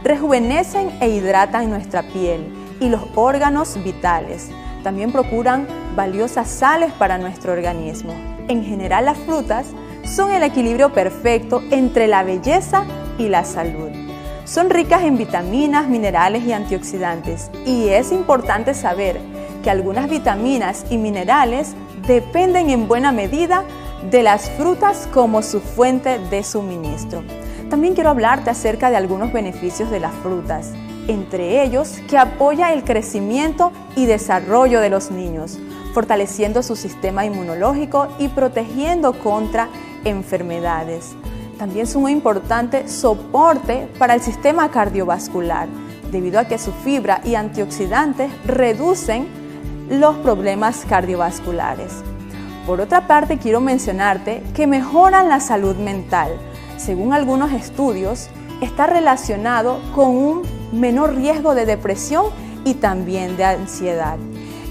Rejuvenecen e hidratan nuestra piel y los órganos vitales. También procuran valiosas sales para nuestro organismo. En general, las frutas son el equilibrio perfecto entre la belleza y la salud. Son ricas en vitaminas, minerales y antioxidantes. Y es importante saber que algunas vitaminas y minerales dependen en buena medida de las frutas como su fuente de suministro. También quiero hablarte acerca de algunos beneficios de las frutas, entre ellos que apoya el crecimiento y desarrollo de los niños, fortaleciendo su sistema inmunológico y protegiendo contra enfermedades. También son un importante soporte para el sistema cardiovascular, debido a que su fibra y antioxidantes reducen los problemas cardiovasculares. Por otra parte, quiero mencionarte que mejoran la salud mental. Según algunos estudios, está relacionado con un menor riesgo de depresión y también de ansiedad.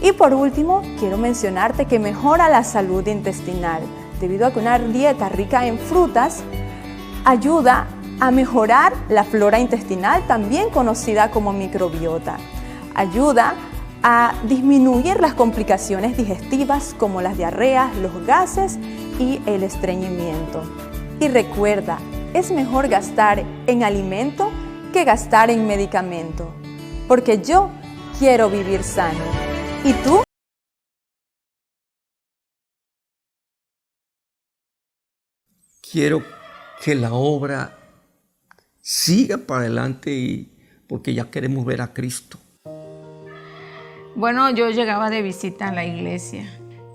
Y por último, quiero mencionarte que mejora la salud intestinal, debido a que una dieta rica en frutas ayuda a mejorar la flora intestinal, también conocida como microbiota. Ayuda a disminuir las complicaciones digestivas como las diarreas, los gases y el estreñimiento. Y recuerda, es mejor gastar en alimento que gastar en medicamento, porque yo quiero vivir sano. ¿Y tú? Quiero que la obra siga para adelante porque ya queremos ver a Cristo. Bueno, yo llegaba de visita a la iglesia,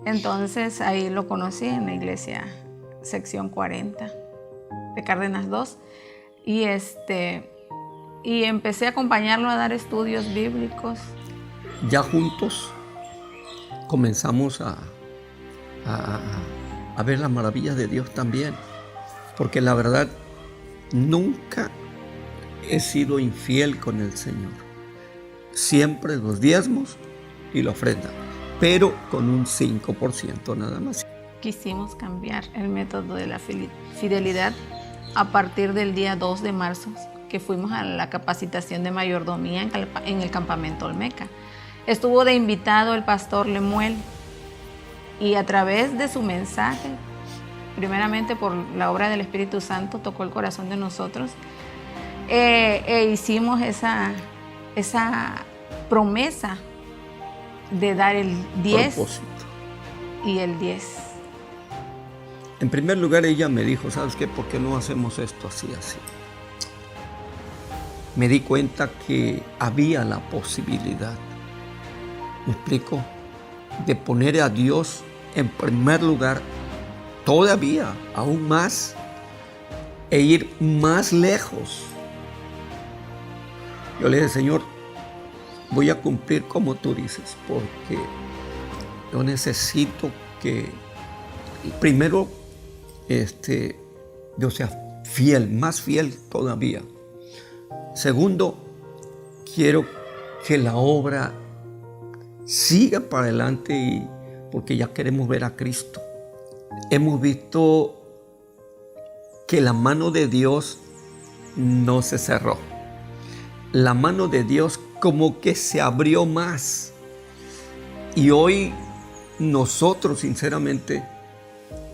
entonces ahí lo conocí en la iglesia sección 40 de Cárdenas 2 y empecé a acompañarlo a dar estudios bíblicos. Ya juntos comenzamos a ver las maravillas de Dios también, porque la verdad nunca he sido infiel con el Señor. Siempre los diezmos y la ofrenda, pero con un 5% nada más. Quisimos cambiar el método de la fidelidad a partir del día 2 de marzo, que fuimos a la capacitación de mayordomía en el campamento Olmeca. Estuvo de invitado el pastor Lemuel y a través de su mensaje, primeramente por la obra del Espíritu Santo, tocó el corazón de nosotros hicimos esa promesa de dar el 10 propósito. Y el 10. En primer lugar, ella me dijo, ¿sabes qué? ¿Por qué no hacemos esto así? Me di cuenta que había la posibilidad, ¿me explico?, de poner a Dios en primer lugar, todavía, aún más, e ir más lejos. Yo le dije, Señor, voy a cumplir como tú dices, porque yo necesito que primero yo sea fiel, más fiel todavía. Segundo, quiero que la obra siga para adelante porque ya queremos ver a Cristo. Hemos visto que la mano de Dios no se cerró. La mano de Dios como que se abrió más. Y hoy nosotros sinceramente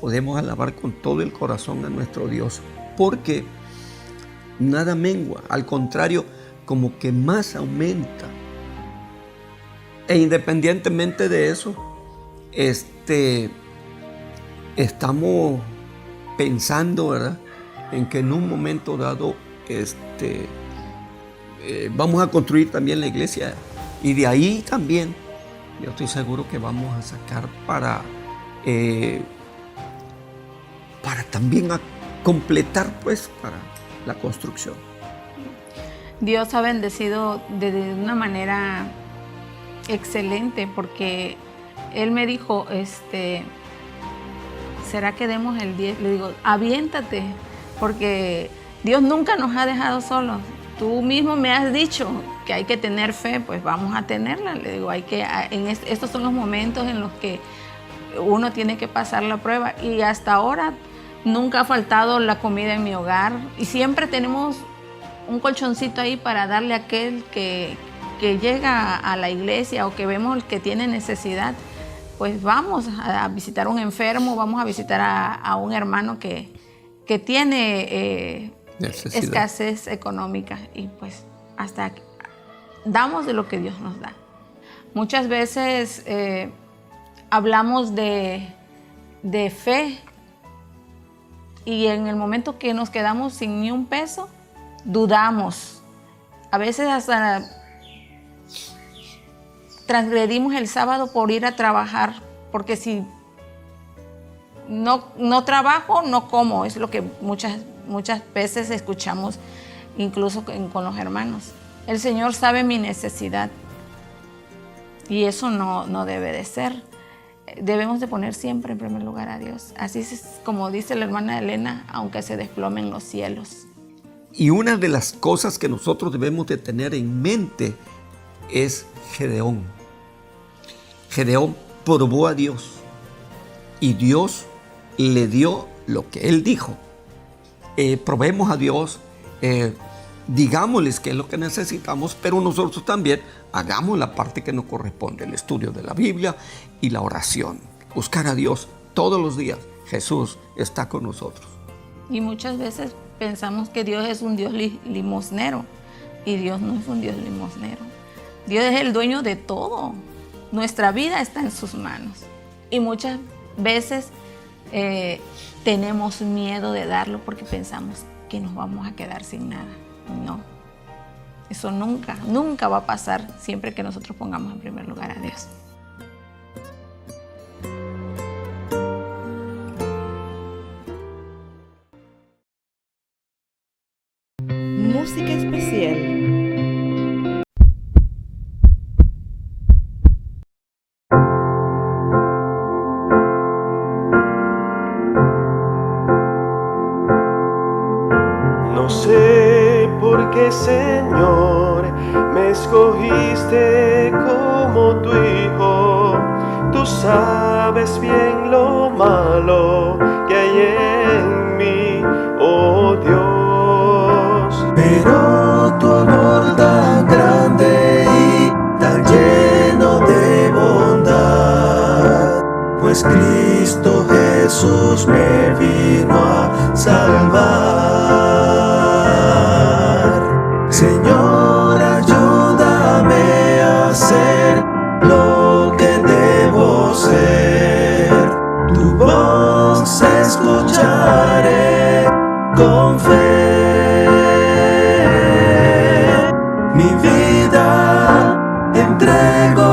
podemos alabar con todo el corazón a nuestro Dios, porque nada mengua, al contrario, como que más aumenta. E independientemente de eso, estamos pensando, ¿verdad?, en que en un momento dado vamos a construir también la iglesia y de ahí también yo estoy seguro que vamos a sacar para también a completar pues para la construcción. Dios ha bendecido de una manera excelente porque Él me dijo, ¿será que demos el 10? Le digo, aviéntate, porque Dios nunca nos ha dejado solos. Tú mismo me has dicho que hay que tener fe, pues vamos a tenerla. Le digo, estos son los momentos en los que uno tiene que pasar la prueba. Y hasta ahora nunca ha faltado la comida en mi hogar. Y siempre tenemos un colchoncito ahí para darle a aquel que llega a la iglesia o que vemos el que tiene necesidad. Pues vamos a visitar a un enfermo, vamos a visitar a un hermano que tiene escasez económica y pues hasta damos de lo que Dios nos da. Muchas veces hablamos de fe y en el momento que nos quedamos sin ni un peso, dudamos. A veces hasta transgredimos el sábado por ir a trabajar, porque si no trabajo, no como. Es lo que muchas veces escuchamos, incluso con los hermanos. El Señor sabe mi necesidad y eso no debe de ser. Debemos de poner siempre en primer lugar a Dios. Así es como dice la hermana Elena, aunque se desplomen los cielos. Y una de las cosas que nosotros debemos de tener en mente es Gedeón. Gedeón probó a Dios y Dios le dio lo que él dijo. Probemos a Dios, digámosles qué es lo que necesitamos, pero nosotros también hagamos la parte que nos corresponde, el estudio de la Biblia y la oración. Buscar a Dios todos los días. Jesús está con nosotros. Y muchas veces pensamos que Dios es un Dios limosnero y Dios no es un Dios limosnero. Dios es el dueño de todo. Nuestra vida está en sus manos y muchas veces tenemos miedo de darlo porque pensamos que nos vamos a quedar sin nada. No, eso nunca va a pasar siempre que nosotros pongamos en primer lugar a Dios. Música especial. No sé por qué, Señor, me escogiste como tu hijo. Tú sabes bien lo malo que hay en mí, oh Dios. Pero tu amor tan grande y tan lleno de bondad, pues Cristo Jesús me vino a salvar. Señor, ayúdame a hacer lo que debo ser. Tu voz escucharé con fe. Mi vida entrego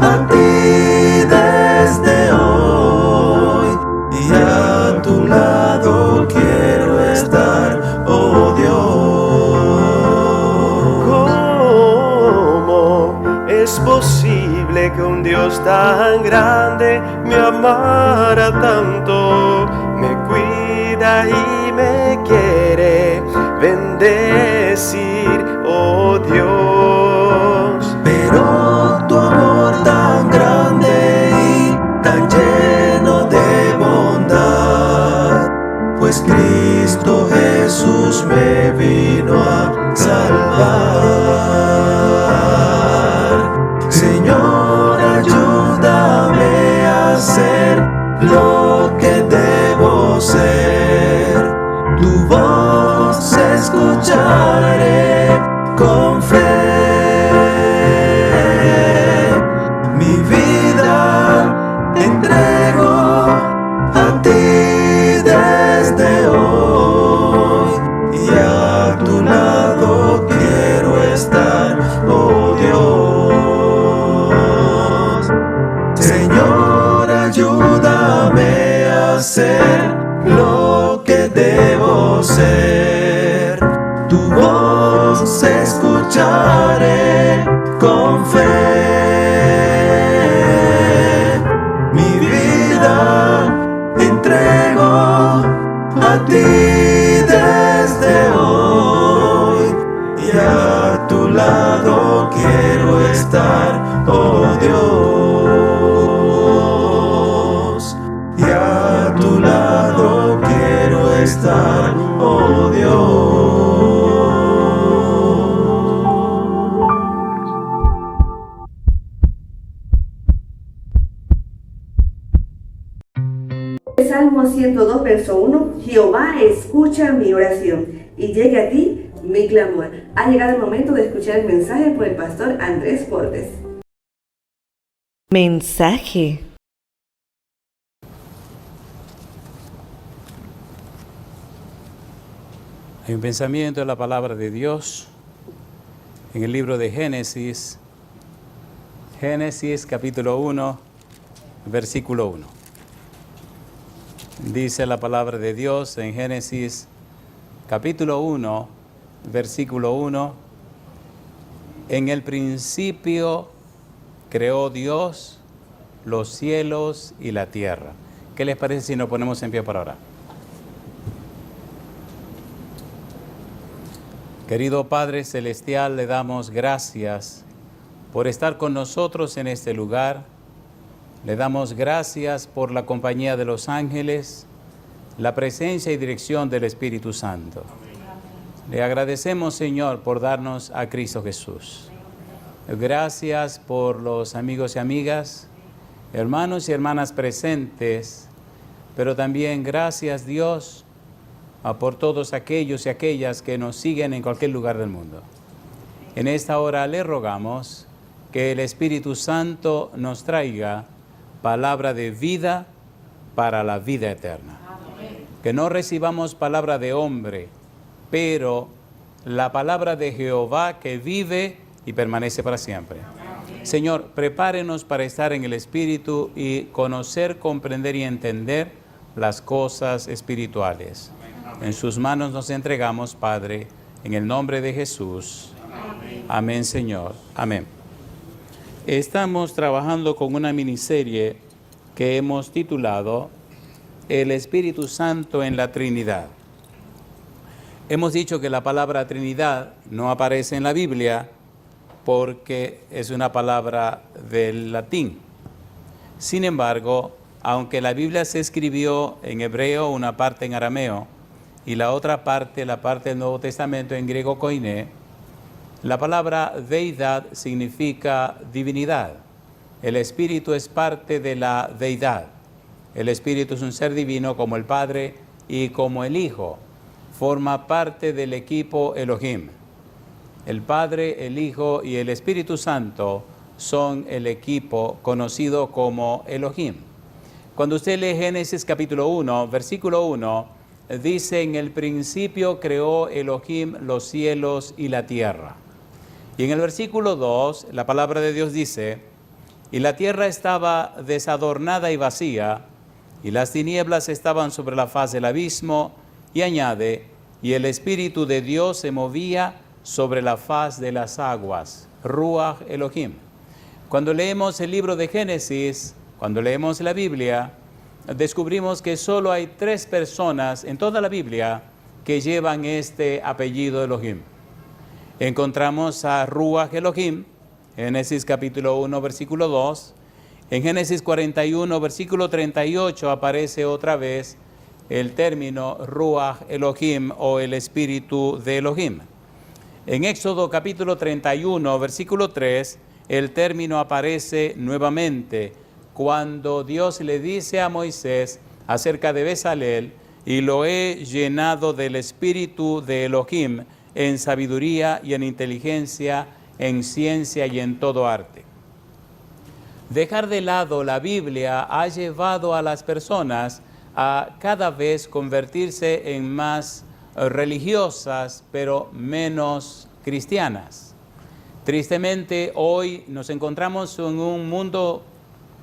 a ti desde hoy y a tu lado quiero estar, oh Dios. ¿Cómo es posible que un Dios tan grande me amara tanto? Me cuida y me quiere bendecir, oh Dios. Pero tu amor tan grande y tan lleno de bondad, pues Cristo Jesús me vino a salvar. Señor, ayúdame a hacer lo que debo ser. Tu voz escucharé con fe. Mi vida entrego a ti desde hoy y a tu lado quiero ser. Tu voz escucharé con fe. Mi vida entrego a ti desde hoy, y a tu lado quiero estar, oh Dios. Y a tu lado quiero estar, oh Dios. Salmo 102, verso 1. Jehová, escucha mi oración y llegue a ti mi clamor. Ha llegado el momento de escuchar el mensaje por el pastor Andrés Portes. Mensaje. Hay un pensamiento de la palabra de Dios en el libro de Génesis, capítulo 1, versículo 1. Dice la palabra de Dios en Génesis, capítulo 1, versículo 1. En el principio creó Dios los cielos y la tierra. ¿Qué les parece si nos ponemos en pie para orar? Querido Padre Celestial, le damos gracias por estar con nosotros en este lugar. Le damos gracias por la compañía de los ángeles, la presencia y dirección del Espíritu Santo. Le agradecemos, Señor, por darnos a Cristo Jesús. Gracias por los amigos y amigas, hermanos y hermanas presentes, pero también gracias, Dios, por todos aquellos y aquellas que nos siguen en cualquier lugar del mundo. En esta hora le rogamos que el Espíritu Santo nos traiga palabra de vida para la vida eterna. Que no recibamos palabra de hombre, pero la palabra de Jehová que vive y permanece para siempre. Señor, prepárenos para estar en el Espíritu y conocer, comprender y entender las cosas espirituales. En sus manos nos entregamos, Padre, en el nombre de Jesús. Amén, Señor. Amén. Estamos trabajando con una miniserie que hemos titulado El Espíritu Santo en la Trinidad. Hemos dicho que la palabra Trinidad no aparece en la Biblia porque es una palabra del latín. Sin embargo, aunque la Biblia se escribió en hebreo, una parte en arameo, y la otra parte, la parte del Nuevo Testamento en griego koiné, la palabra deidad significa divinidad. El Espíritu es parte de la deidad. El Espíritu es un ser divino como el Padre y como el Hijo. Forma parte del equipo Elohim. El Padre, el Hijo y el Espíritu Santo son el equipo conocido como Elohim. Cuando usted lee Génesis capítulo 1, versículo 1, dice: en el principio creó Elohim los cielos y la tierra. Y en el versículo 2, la palabra de Dios dice: y la tierra estaba desadornada y vacía, y las tinieblas estaban sobre la faz del abismo, y añade: y el Espíritu de Dios se movía sobre la faz de las aguas. Ruach Elohim. Cuando leemos el libro de Génesis, cuando leemos la Biblia, descubrimos que solo hay 3 personas en toda la Biblia que llevan este apellido Elohim. Encontramos a Ruach Elohim, Génesis capítulo 1, versículo 2. En Génesis 41, versículo 38, aparece otra vez el término Ruach Elohim o el Espíritu de Elohim. En Éxodo capítulo 31, versículo 3, el término aparece nuevamente cuando Dios le dice a Moisés acerca de Bezalel: y lo he llenado del Espíritu de Elohim en sabiduría y en inteligencia, en ciencia y en todo arte. Dejar de lado la Biblia ha llevado a las personas a cada vez convertirse en más religiosas, pero menos cristianas. Tristemente, hoy nos encontramos en un mundo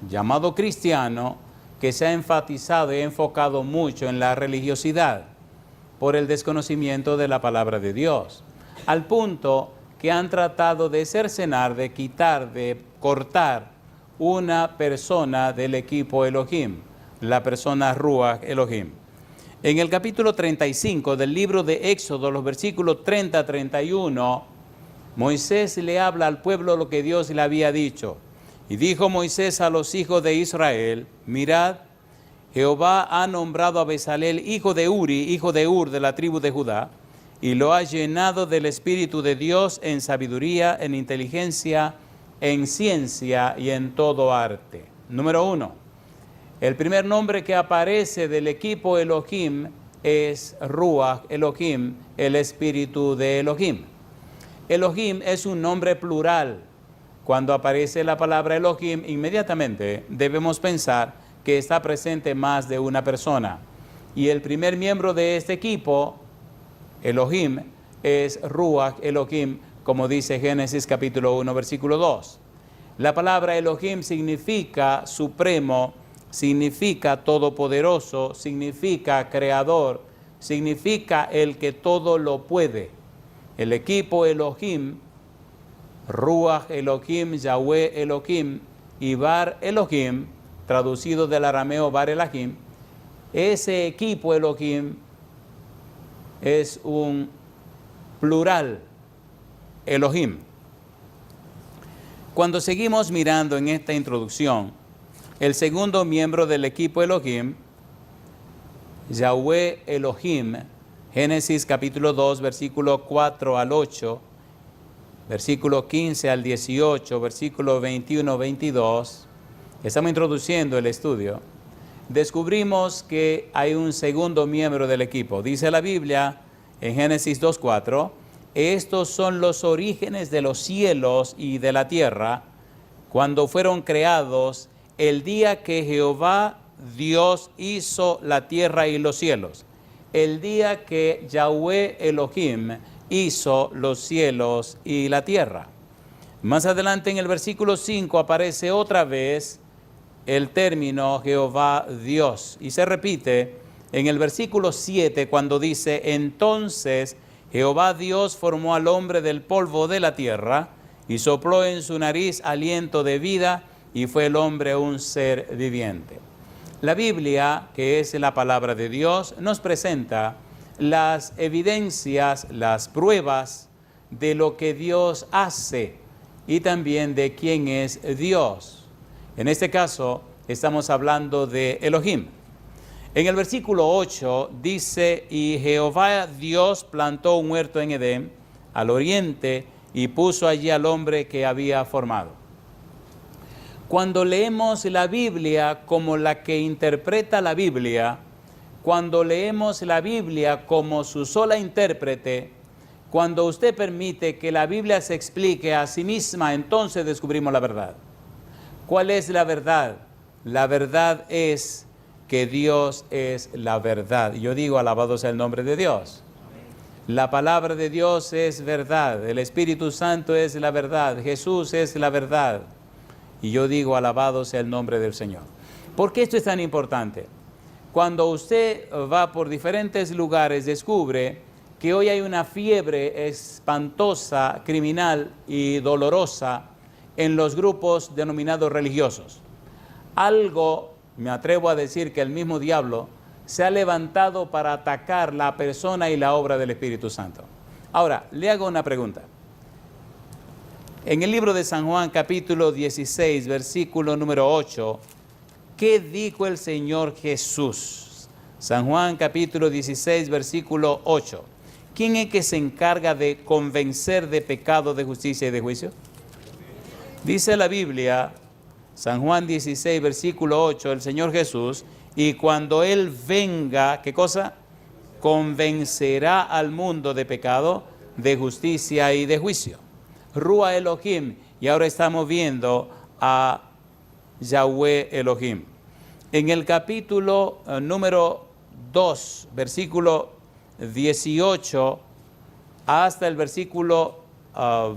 llamado cristiano que se ha enfatizado y enfocado mucho en la religiosidad. por el desconocimiento de la palabra de Dios, al punto que han tratado de cercenar, de quitar, de cortar una persona del equipo Elohim, la persona Ruach Elohim. En el capítulo 35 del libro de Éxodo, los versículos 30 a 31, Moisés le habla al pueblo lo que Dios le había dicho. Y dijo Moisés a los hijos de Israel: mirad, Jehová ha nombrado a Bezalel, hijo de Uri, hijo de Ur, de la tribu de Judá, y lo ha llenado del Espíritu de Dios en sabiduría, en inteligencia, en ciencia y en todo arte. Número 1. El primer nombre que aparece del equipo Elohim es Ruach Elohim, el Espíritu de Elohim. Elohim es un nombre plural. Cuando aparece la palabra Elohim, inmediatamente debemos pensar que está presente más de una persona. Y el primer miembro de este equipo, Elohim, es Ruach Elohim, como dice Génesis capítulo 1, versículo 2. La palabra Elohim significa supremo, significa todopoderoso, significa creador, significa el que todo lo puede. El equipo Elohim, Ruach Elohim, Yahweh Elohim y Bar Elohim, traducido del arameo Bar Elohim, ese equipo Elohim es un plural, Elohim. Cuando seguimos mirando en esta introducción, el segundo miembro del equipo Elohim, Yahweh Elohim, Génesis capítulo 2, versículo 4 al 8, versículo 15 al 18, versículo 21, 22, estamos introduciendo el estudio, descubrimos que hay un segundo miembro del equipo. Dice la Biblia en Génesis 2, 4, estos son los orígenes de los cielos y de la tierra, cuando fueron creados el día que Jehová Dios hizo la tierra y los cielos. El día que Yahweh Elohim hizo los cielos y la tierra. Más adelante en el versículo 5 aparece otra vez el término Jehová Dios y se repite en el versículo 7 cuando dice: entonces Jehová Dios formó al hombre del polvo de la tierra y sopló en su nariz aliento de vida y fue el hombre un ser viviente. La Biblia, que es la palabra de Dios, nos presenta las evidencias, las pruebas de lo que Dios hace y también de quién es Dios. En este caso, estamos hablando de Elohim. En el versículo 8 dice: y Jehová Dios plantó un huerto en Edén, al oriente, y puso allí al hombre que había formado. Cuando leemos la Biblia como la que interpreta la Biblia, cuando leemos la Biblia como su sola intérprete, cuando usted permite que la Biblia se explique a sí misma, entonces descubrimos la verdad. ¿Cuál es la verdad? La verdad es que Dios es la verdad. Yo digo, alabado sea el nombre de Dios. La palabra de Dios es verdad. El Espíritu Santo es la verdad. Jesús es la verdad. Y yo digo, alabado sea el nombre del Señor. ¿Por qué esto es tan importante? Cuando usted va por diferentes lugares, descubre que hoy hay una fiebre espantosa, criminal y dolorosa en los grupos denominados religiosos. Algo, me atrevo a decir que el mismo diablo se ha levantado para atacar la persona y la obra del Espíritu Santo. Ahora, le hago una pregunta. En el libro de San Juan, capítulo 16, versículo número 8, ¿qué dijo el Señor Jesús? San Juan, capítulo 16, versículo 8. ¿Quién es que se encarga de convencer de pecado, de justicia y de juicio? Dice la Biblia, San Juan 16, versículo 8, el Señor Jesús, y cuando Él venga, ¿qué cosa? Convencerá al mundo de pecado, de justicia y de juicio. Ruach Elohim, y ahora estamos viendo a Yahweh Elohim. En el capítulo número 2, versículo 18 hasta el versículo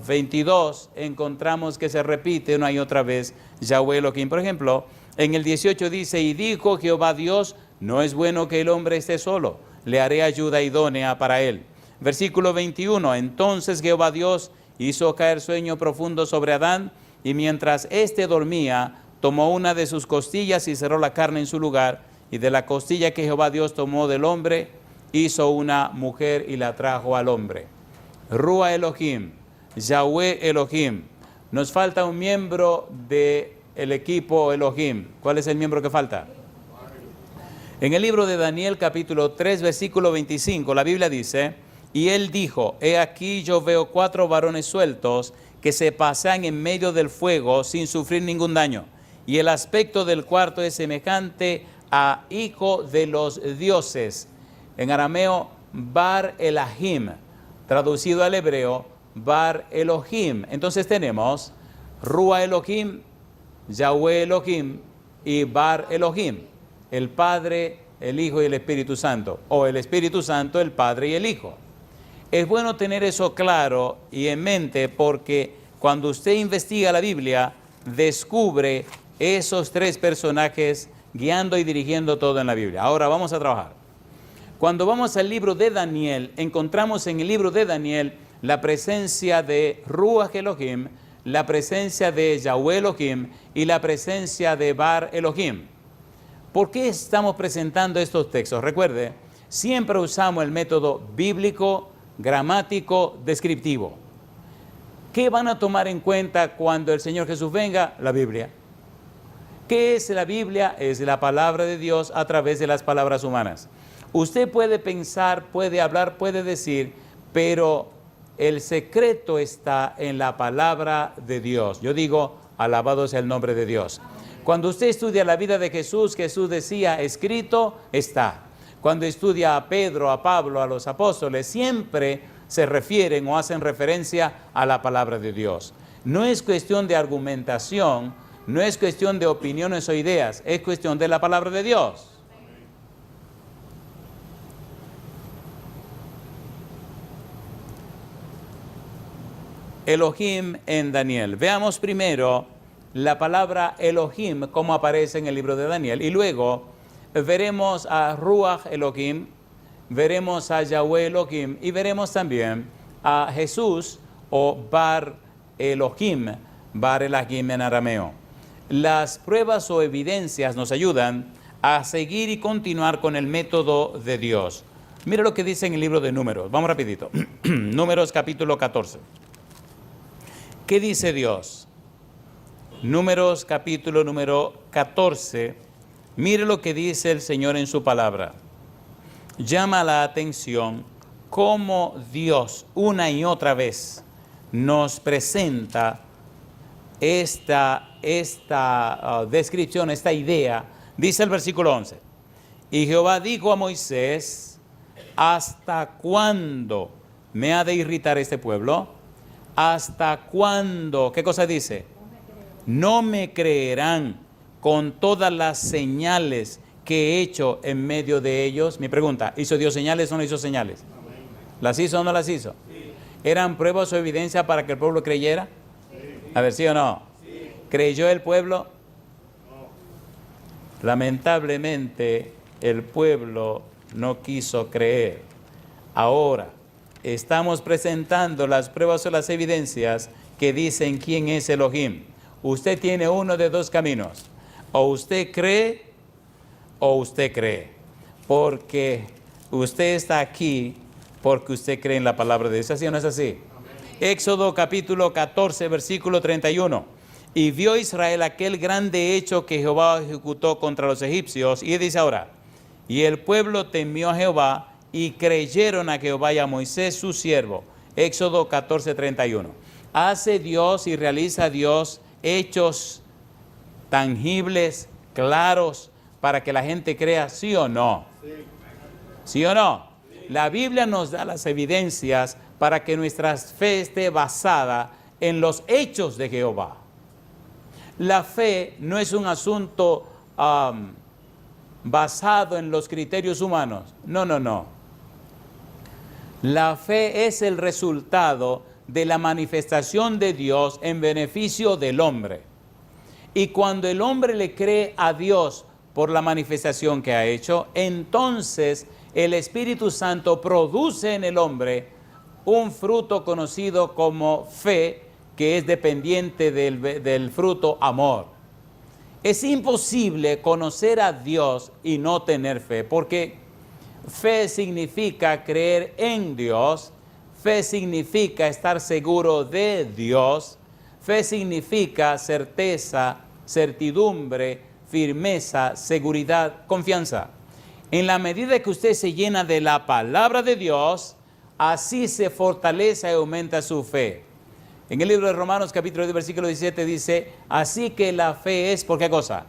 22, encontramos que se repite una y otra vez Yahweh Elohim. Por ejemplo, en el 18 dice: y dijo Jehová Dios, no es bueno que el hombre esté solo, le haré ayuda idónea para él. Versículo 21, entonces Jehová Dios hizo caer sueño profundo sobre Adán, y mientras éste dormía, tomó una de sus costillas y cerró la carne en su lugar, y de la costilla que Jehová Dios tomó del hombre, hizo una mujer y la trajo al hombre. Rúa Elohim, Yahweh Elohim. Nos falta un miembro del equipo Elohim. ¿Cuál es el miembro que falta? En el libro de Daniel capítulo 3 versículo 25 la Biblia dice, y él dijo, he aquí yo veo 4 varones sueltos que se pasean en medio del fuego sin sufrir ningún daño. Y el aspecto del cuarto es semejante a hijo de los dioses. En arameo, Bar Elahim, traducido al hebreo, Bar Elohim. Entonces tenemos Rúa Elohim, Yahweh Elohim y Bar Elohim, el Padre, el Hijo y el Espíritu Santo, o el Espíritu Santo, el Padre y el Hijo. Es bueno tener eso claro y en mente, porque cuando usted investiga la Biblia, descubre esos 3 personajes guiando y dirigiendo todo en la Biblia. Ahora vamos a trabajar. Cuando vamos al libro de Daniel, encontramos en el libro de Daniel la presencia de Ruach Elohim, la presencia de Yahweh Elohim y la presencia de Bar Elohim. ¿Por qué estamos presentando estos textos? Recuerde, siempre usamos el método bíblico, gramático, descriptivo. ¿Qué van a tomar en cuenta cuando el Señor Jesús venga? La Biblia. ¿Qué es la Biblia? Es la palabra de Dios a través de las palabras humanas. Usted puede pensar, puede hablar, puede decir, pero el secreto está en la palabra de Dios. Yo digo, alabado sea el nombre de Dios. Cuando usted estudia la vida de Jesús, Jesús decía, escrito está. Cuando estudia a Pedro, a Pablo, a los apóstoles, siempre se refieren o hacen referencia a la palabra de Dios. No es cuestión de argumentación, no es cuestión de opiniones o ideas, es cuestión de la palabra de Dios. Elohim en Daniel. Veamos primero la palabra Elohim, cómo aparece en el libro de Daniel, y luego veremos a Ruach Elohim, veremos a Yahweh Elohim y veremos también a Jesús o Bar Elohim en arameo. Las pruebas o evidencias nos ayudan a seguir y continuar con el método de Dios. Mira lo que dice en el libro de Números. Vamos rapidito. Números capítulo 14. ¿Qué dice Dios? Números capítulo número 14. Mire lo que dice el Señor en su palabra. Llama la atención cómo Dios una y otra vez nos presenta esta descripción, esta idea. Dice el versículo 11. Y Jehová dijo a Moisés, ¿hasta cuándo me ha de irritar este pueblo? ¿Hasta cuándo? ¿Qué cosa dice? No me creerán con todas las señales que he hecho en medio de ellos. Mi pregunta, ¿hizo Dios señales o no hizo señales? ¿Las hizo o no las hizo? ¿Eran pruebas o evidencia para que el pueblo creyera? A ver, ¿sí o no? ¿Creyó el pueblo? Lamentablemente, el pueblo no quiso creer. Ahora, estamos presentando las pruebas o las evidencias que dicen quién es Elohim. Usted tiene uno de 2 caminos. O usted cree, porque usted está aquí porque usted cree en la palabra de Dios. ¿Así o no es así? Éxodo capítulo 14, versículo 31. Y vio Israel aquel grande hecho que Jehová ejecutó contra los egipcios. Y dice ahora, y el pueblo temió a Jehová y creyeron a Jehová y a Moisés su siervo. Éxodo 14, 31. Hace Dios y realiza Dios hechos tangibles, claros, para que la gente crea, ¿sí o no? ¿Sí o no? La Biblia nos da las evidencias para que nuestra fe esté basada en los hechos de Jehová. La fe no es un asunto basado en los criterios humanos. No. La fe es el resultado de la manifestación de Dios en beneficio del hombre. Y cuando el hombre le cree a Dios por la manifestación que ha hecho, entonces el Espíritu Santo produce en el hombre un fruto conocido como fe, que es dependiente del fruto amor. Es imposible conocer a Dios y no tener fe, porque fe significa creer en Dios, fe significa estar seguro de Dios, fe significa certeza, certidumbre, firmeza, seguridad, confianza. En la medida que usted se llena de la palabra de Dios, así se fortalece y aumenta su fe. En el libro de Romanos capítulo 10 versículo 17 dice, así que la fe es, ¿por qué cosa?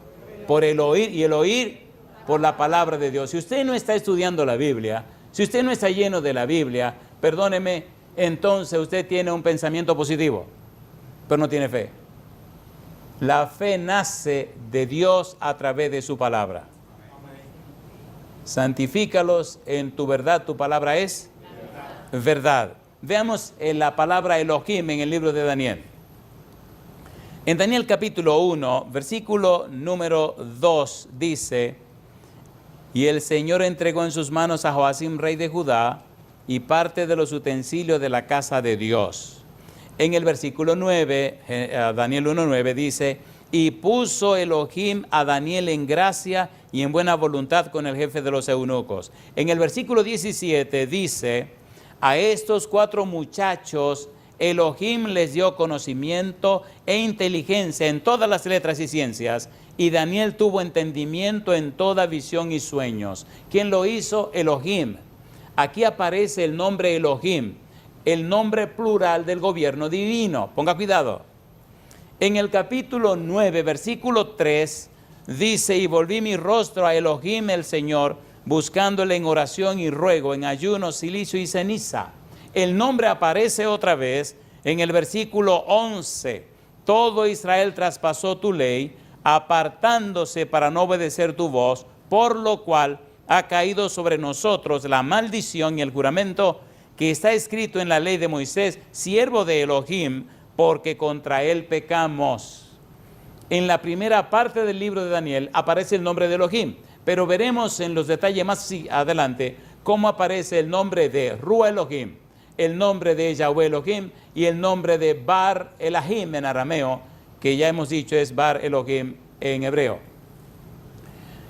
Por el oír, y el oír por la palabra de Dios. Si usted no está estudiando la Biblia, si usted no está lleno de la Biblia, perdóneme, entonces usted tiene un pensamiento positivo, pero no tiene fe. La fe nace de Dios a través de su palabra. Santifícalos en tu verdad, tu palabra es verdad. Veamos la palabra Elohim en el libro de Daniel. En Daniel capítulo 1, versículo número 2 dice, y el Señor entregó en sus manos a Joacim, rey de Judá, y parte de los utensilios de la casa de Dios. En el versículo 9, Daniel 1:9 dice, y puso Elohim a Daniel en gracia y en buena voluntad con el jefe de los eunucos. En el versículo 17 dice, a estos 4 muchachos Elohim les dio conocimiento e inteligencia en todas las letras y ciencias, y Daniel tuvo entendimiento en toda visión y sueños. ¿Quién lo hizo? Elohim. Aquí aparece el nombre Elohim, el nombre plural del gobierno divino. Ponga cuidado. En el capítulo 9, versículo 3, dice, y volví mi rostro a Elohim el Señor, buscándole en oración y ruego, en ayuno, cilicio y ceniza. El nombre aparece otra vez en el versículo 11. Todo Israel traspasó tu ley, apartándose para no obedecer tu voz, por lo cual ha caído sobre nosotros la maldición y el juramento que está escrito en la ley de Moisés, siervo de Elohim, porque contra él pecamos. En la primera parte del libro de Daniel aparece el nombre de Elohim, pero veremos en los detalles más adelante cómo aparece el nombre de Ruah Elohim, el nombre de Yahweh Elohim y el nombre de Bar Elohim en arameo, que ya hemos dicho es Bar Elohim en hebreo.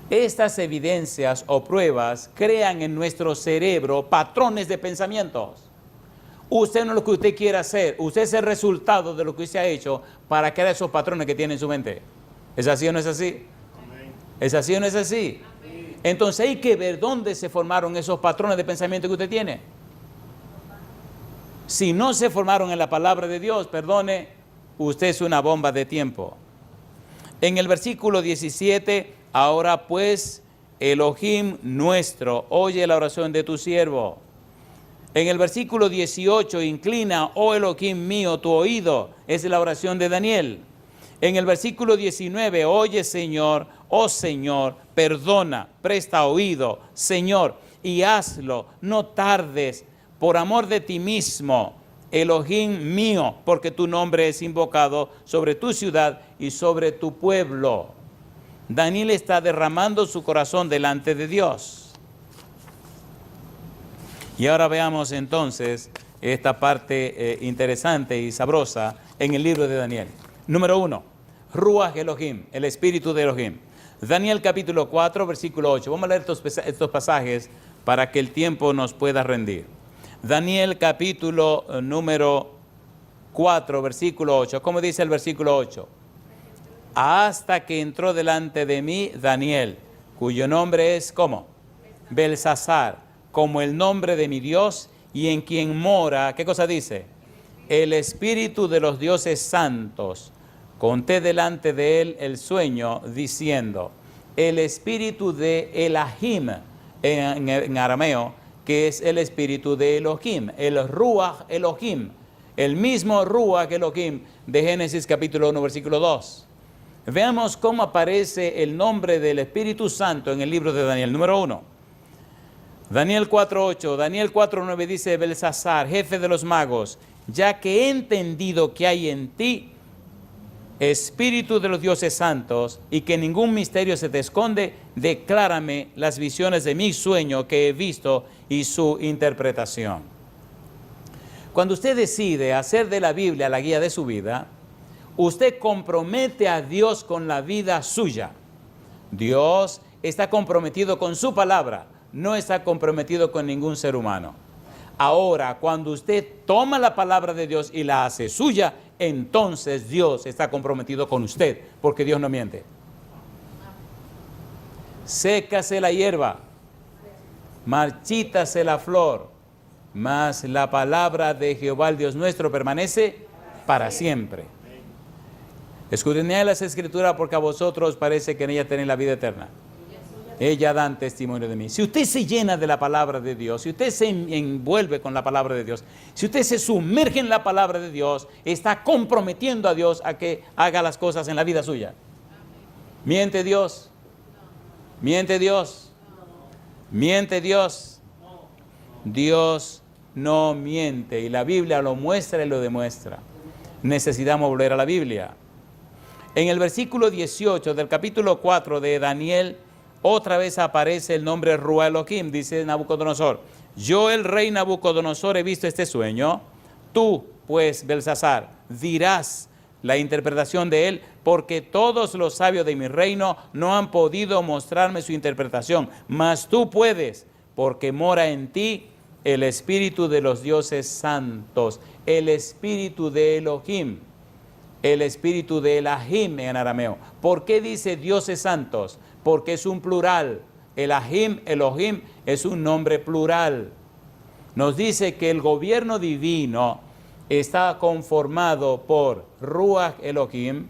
Estas evidencias o pruebas crean en nuestro cerebro patrones de pensamientos. Usted no es lo que usted quiere hacer, usted es el resultado de lo que usted ha hecho para crear esos patrones que tiene en su mente. ¿Es así o no es así? ¿Es así o no es así? Entonces hay que ver dónde se formaron esos patrones de pensamiento que usted tiene. Si no se formaron en la palabra de Dios, perdone, usted es una bomba de tiempo. En el versículo 17, ahora pues, Elohim nuestro, oye la oración de tu siervo. En el versículo 18, inclina, oh Elohim mío, tu oído, es la oración de Daniel. En el versículo 19, oye Señor, oh Señor, perdona, presta oído, Señor, y hazlo, no tardes, por amor de ti mismo, Elohim mío, porque tu nombre es invocado sobre tu ciudad y sobre tu pueblo. Daniel está derramando su corazón delante de Dios. Y ahora veamos entonces esta parte interesante y sabrosa en el libro de Daniel. Número 1, Ruach Elohim, el espíritu de Elohim. Daniel capítulo 4, versículo 8. Vamos a leer estos pasajes para que el tiempo nos pueda rendir. Daniel capítulo número 4, versículo 8. ¿Cómo dice el versículo 8? Hasta que entró delante de mí Daniel, cuyo nombre es, ¿cómo? Belsasar, como el nombre de mi Dios y en quien mora, ¿qué cosa dice? El espíritu de los dioses santos. Conté delante de él el sueño, diciendo, el espíritu de Elohim, en arameo, que es el espíritu de Elohim, el Ruach Elohim, el mismo Ruach Elohim de Génesis capítulo 1, versículo 2. Veamos cómo aparece el nombre del Espíritu Santo en el libro de Daniel. Número 1, Daniel 4:8, Daniel 4:9 dice, Belsasar, jefe de los magos, ya que he entendido que hay en ti Espíritu de los dioses santos, y que ningún misterio se te esconde, declárame las visiones de mi sueño que he visto y su interpretación. Cuando usted decide hacer de la Biblia la guía de su vida, usted compromete a Dios con la vida suya. Dios está comprometido con su palabra, no está comprometido con ningún ser humano. Ahora, cuando usted toma la palabra de Dios y la hace suya, entonces Dios está comprometido con usted, porque Dios no miente. Sécase la hierba, marchítase la flor, mas la palabra de Jehová el Dios nuestro permanece para siempre. Escudriñad las Escrituras, porque a vosotros parece que en ella tenéis la vida eterna. Ella dan testimonio de mí. Si usted se llena de la palabra de Dios, si usted se envuelve con la palabra de Dios, si usted se sumerge en la palabra de Dios, está comprometiendo a Dios a que haga las cosas en la vida suya. ¿Miente Dios? ¿Miente Dios? ¿Miente Dios? Dios no miente, y la Biblia lo muestra y lo demuestra. Necesitamos volver a la Biblia. En el versículo 18 del capítulo 4 de Daniel, otra vez aparece el nombre Ruach Elohim. Dice Nabucodonosor: yo, el rey Nabucodonosor, he visto este sueño. Tú, pues, Belsasar, dirás la interpretación de él, porque todos los sabios de mi reino no han podido mostrarme su interpretación, mas tú puedes, porque mora en ti el espíritu de los dioses santos, el espíritu de Elohim, el espíritu de Elahim en arameo. ¿Por qué dice dioses santos? Porque es un plural. Elahim, Elohim, es un nombre plural. Nos dice que el gobierno divino está conformado por Ruach Elohim,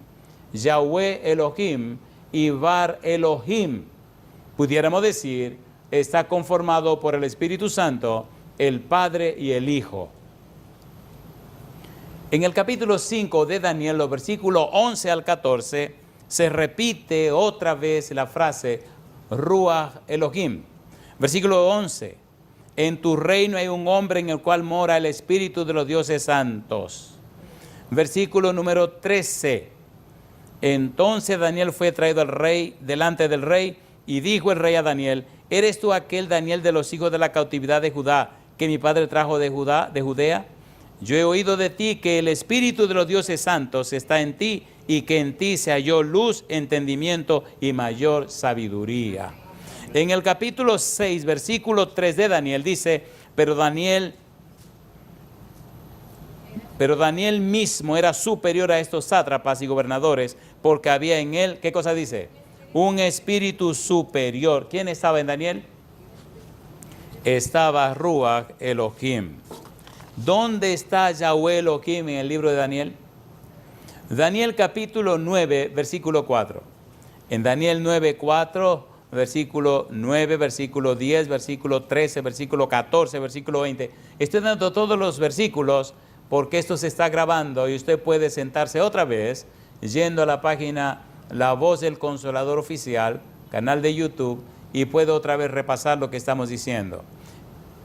Yahweh Elohim y Bar Elohim. Pudiéramos decir, está conformado por el Espíritu Santo, el Padre y el Hijo. En el capítulo 5 de Daniel, los versículos 11 al 14, se repite otra vez la frase Ruach Elohim. Versículo 11: en tu reino hay un hombre en el cual mora el espíritu de los dioses santos. Versículo número 13: entonces Daniel fue traído al rey, delante del rey, y dijo el rey a Daniel: ¿eres tú aquel Daniel de los hijos de la cautividad de Judá, que mi padre trajo de Judea? Yo he oído de ti que el espíritu de los dioses santos está en ti, y que en ti se halló luz, entendimiento y mayor sabiduría. En el capítulo 6, versículo 3 de Daniel dice: pero Daniel mismo era superior a estos sátrapas y gobernadores, porque había en él, ¿qué cosa dice? Un espíritu superior. ¿Quién estaba en Daniel? Estaba Ruach Elohim. ¿Dónde está Yahweh Elohim en el libro de Daniel? Daniel capítulo 9, versículo 4. En Daniel 9, 4, versículo 9, versículo 10, versículo 13, versículo 14, versículo 20. Estoy dando todos los versículos porque esto se está grabando y usted puede sentarse otra vez yendo a la página La Voz del Consolador Oficial, canal de YouTube, y puede otra vez repasar lo que estamos diciendo.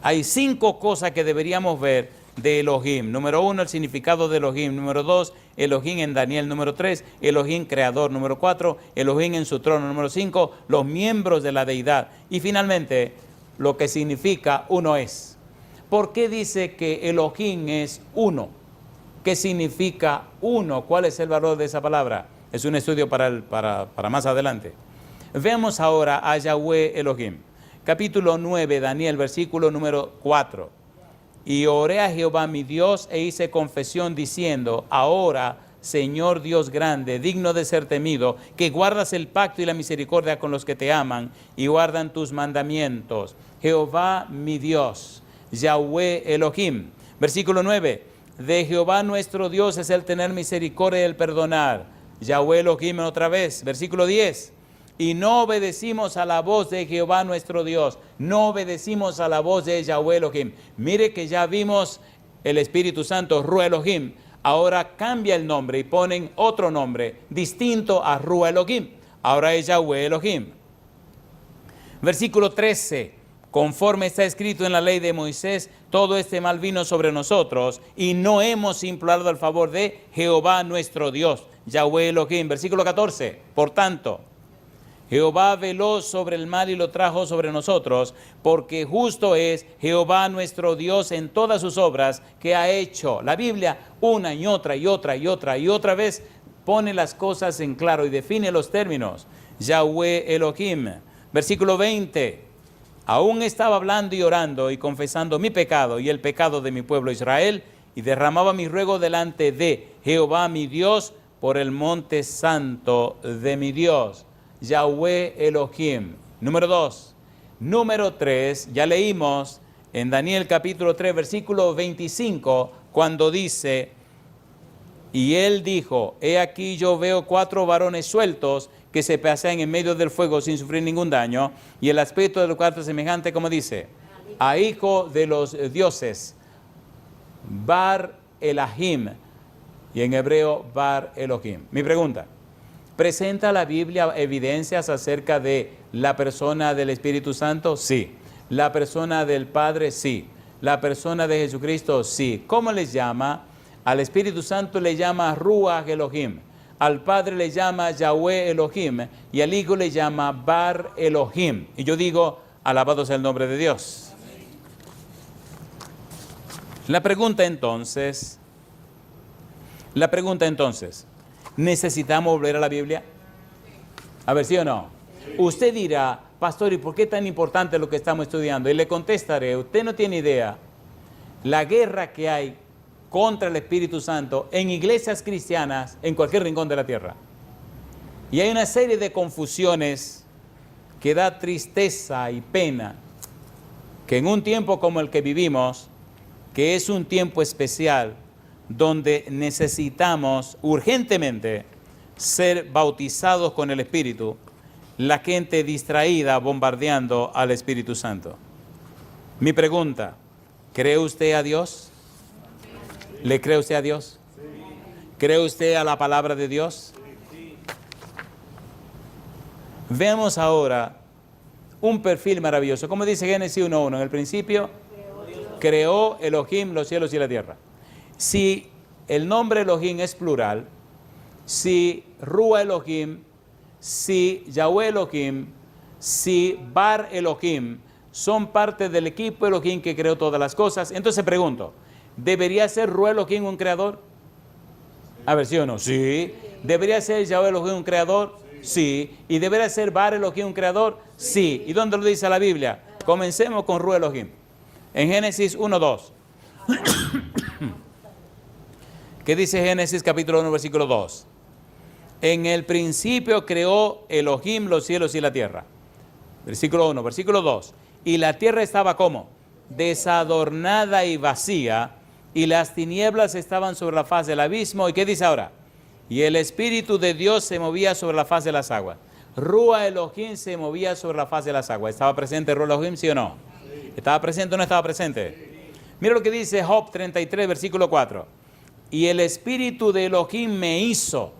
Hay 5 cosas que deberíamos ver de Elohim. Número 1, el significado de Elohim. Número 2, Elohim en Daniel. Número 3, Elohim creador. Número 4, Elohim en su trono. Número 5, los miembros de la deidad. Y finalmente, lo que significa uno es. ¿Por qué dice que Elohim es uno? ¿Qué significa uno? ¿Cuál es el valor de esa palabra? Es un estudio para más adelante. Veamos ahora a Yahweh Elohim. Capítulo 9, Daniel, versículo número 4. Y oré a Jehová mi Dios e hice confesión diciendo: ahora, Señor Dios grande, digno de ser temido, que guardas el pacto y la misericordia con los que te aman y guardan tus mandamientos. Jehová mi Dios, Yahweh Elohim. Versículo 9. De Jehová nuestro Dios es el tener misericordia y el perdonar. Yahweh Elohim otra vez. Versículo 10. Y no obedecimos a la voz de Jehová nuestro Dios. No obedecimos a la voz de Yahweh Elohim. Mire que ya vimos el Espíritu Santo, Ruach Elohim. Ahora cambia el nombre y ponen otro nombre distinto a Ruach Elohim. Ahora es Yahweh Elohim. Versículo 13. conforme está escrito en la ley de Moisés, todo este mal vino sobre nosotros y no hemos implorado el favor de Jehová nuestro Dios, Yahweh Elohim. Versículo 14, por tanto, Jehová veló sobre el mal y lo trajo sobre nosotros, porque justo es Jehová nuestro Dios en todas sus obras que ha hecho. La Biblia una y otra y otra y otra y otra vez pone las cosas en claro y define los términos. Yahweh Elohim. Versículo 20. Aún estaba hablando y orando y confesando mi pecado y el pecado de mi pueblo Israel, y derramaba mi ruego delante de Jehová mi Dios por el monte santo de mi Dios. Yahweh Elohim. Número 2. Número 3, ya leímos en Daniel capítulo 3, versículo 25, cuando dice, y él dijo, he aquí yo veo 4 varones sueltos que se pasean en medio del fuego sin sufrir ningún daño, y el aspecto de los 4 semejante, como dice, a hijo de los dioses, Bar Elahim, y en hebreo Bar Elohim. Mi pregunta, ¿presenta la Biblia evidencias acerca de la persona del Espíritu Santo? Sí. ¿La persona del Padre? Sí. ¿La persona de Jesucristo? Sí. ¿Cómo les llama? Al Espíritu Santo le llama Ruach Elohim. Al Padre le llama Yahweh Elohim. Y al Hijo le llama Bar Elohim. Y yo digo, alabado sea el nombre de Dios. La pregunta entonces, ¿necesitamos volver a la Biblia? A ver, ¿sí o no? Usted dirá, pastor, ¿y por qué tan importante lo que estamos estudiando? Y le contestaré, usted no tiene idea la guerra que hay contra el Espíritu Santo en iglesias cristianas en cualquier rincón de la tierra. Y hay una serie de confusiones que da tristeza y pena, que en un tiempo como el que vivimos, que es un tiempo especial, donde necesitamos urgentemente ser bautizados con el Espíritu, la gente distraída bombardeando al Espíritu Santo. Mi pregunta, ¿cree usted a Dios? ¿Le cree usted a Dios? ¿Cree usted a la palabra de Dios? Veamos ahora un perfil maravilloso. Como dice Génesis 1:1, en el principio creó Elohim los cielos y la tierra. Si el nombre Elohim es plural, si Ruach Elohim, si Yahweh Elohim, si Bar Elohim son parte del equipo Elohim que creó todas las cosas, entonces pregunto, ¿debería ser Ruach Elohim un creador? A ver, ¿sí o no? Sí. ¿Debería ser Yahweh Elohim un creador? Sí. ¿Y debería ser Bar Elohim un creador? Sí. ¿Y dónde lo dice la Biblia? Comencemos con Ruach Elohim. En Génesis 1:2. ¿Qué dice Génesis capítulo 1, versículo 2? En el principio creó Elohim los cielos y la tierra. Versículo 1, versículo 2. Y la tierra estaba ¿cómo? Desadornada y vacía, y las tinieblas estaban sobre la faz del abismo. ¿Y qué dice ahora? Y el Espíritu de Dios se movía sobre la faz de las aguas. Ruach Elohim se movía sobre la faz de las aguas. ¿Estaba presente Ruach Elohim, sí o no? Sí. ¿Estaba presente o no estaba presente? Sí. Mira lo que dice Job 33, versículo 4. Y el Espíritu de Elohim me hizo,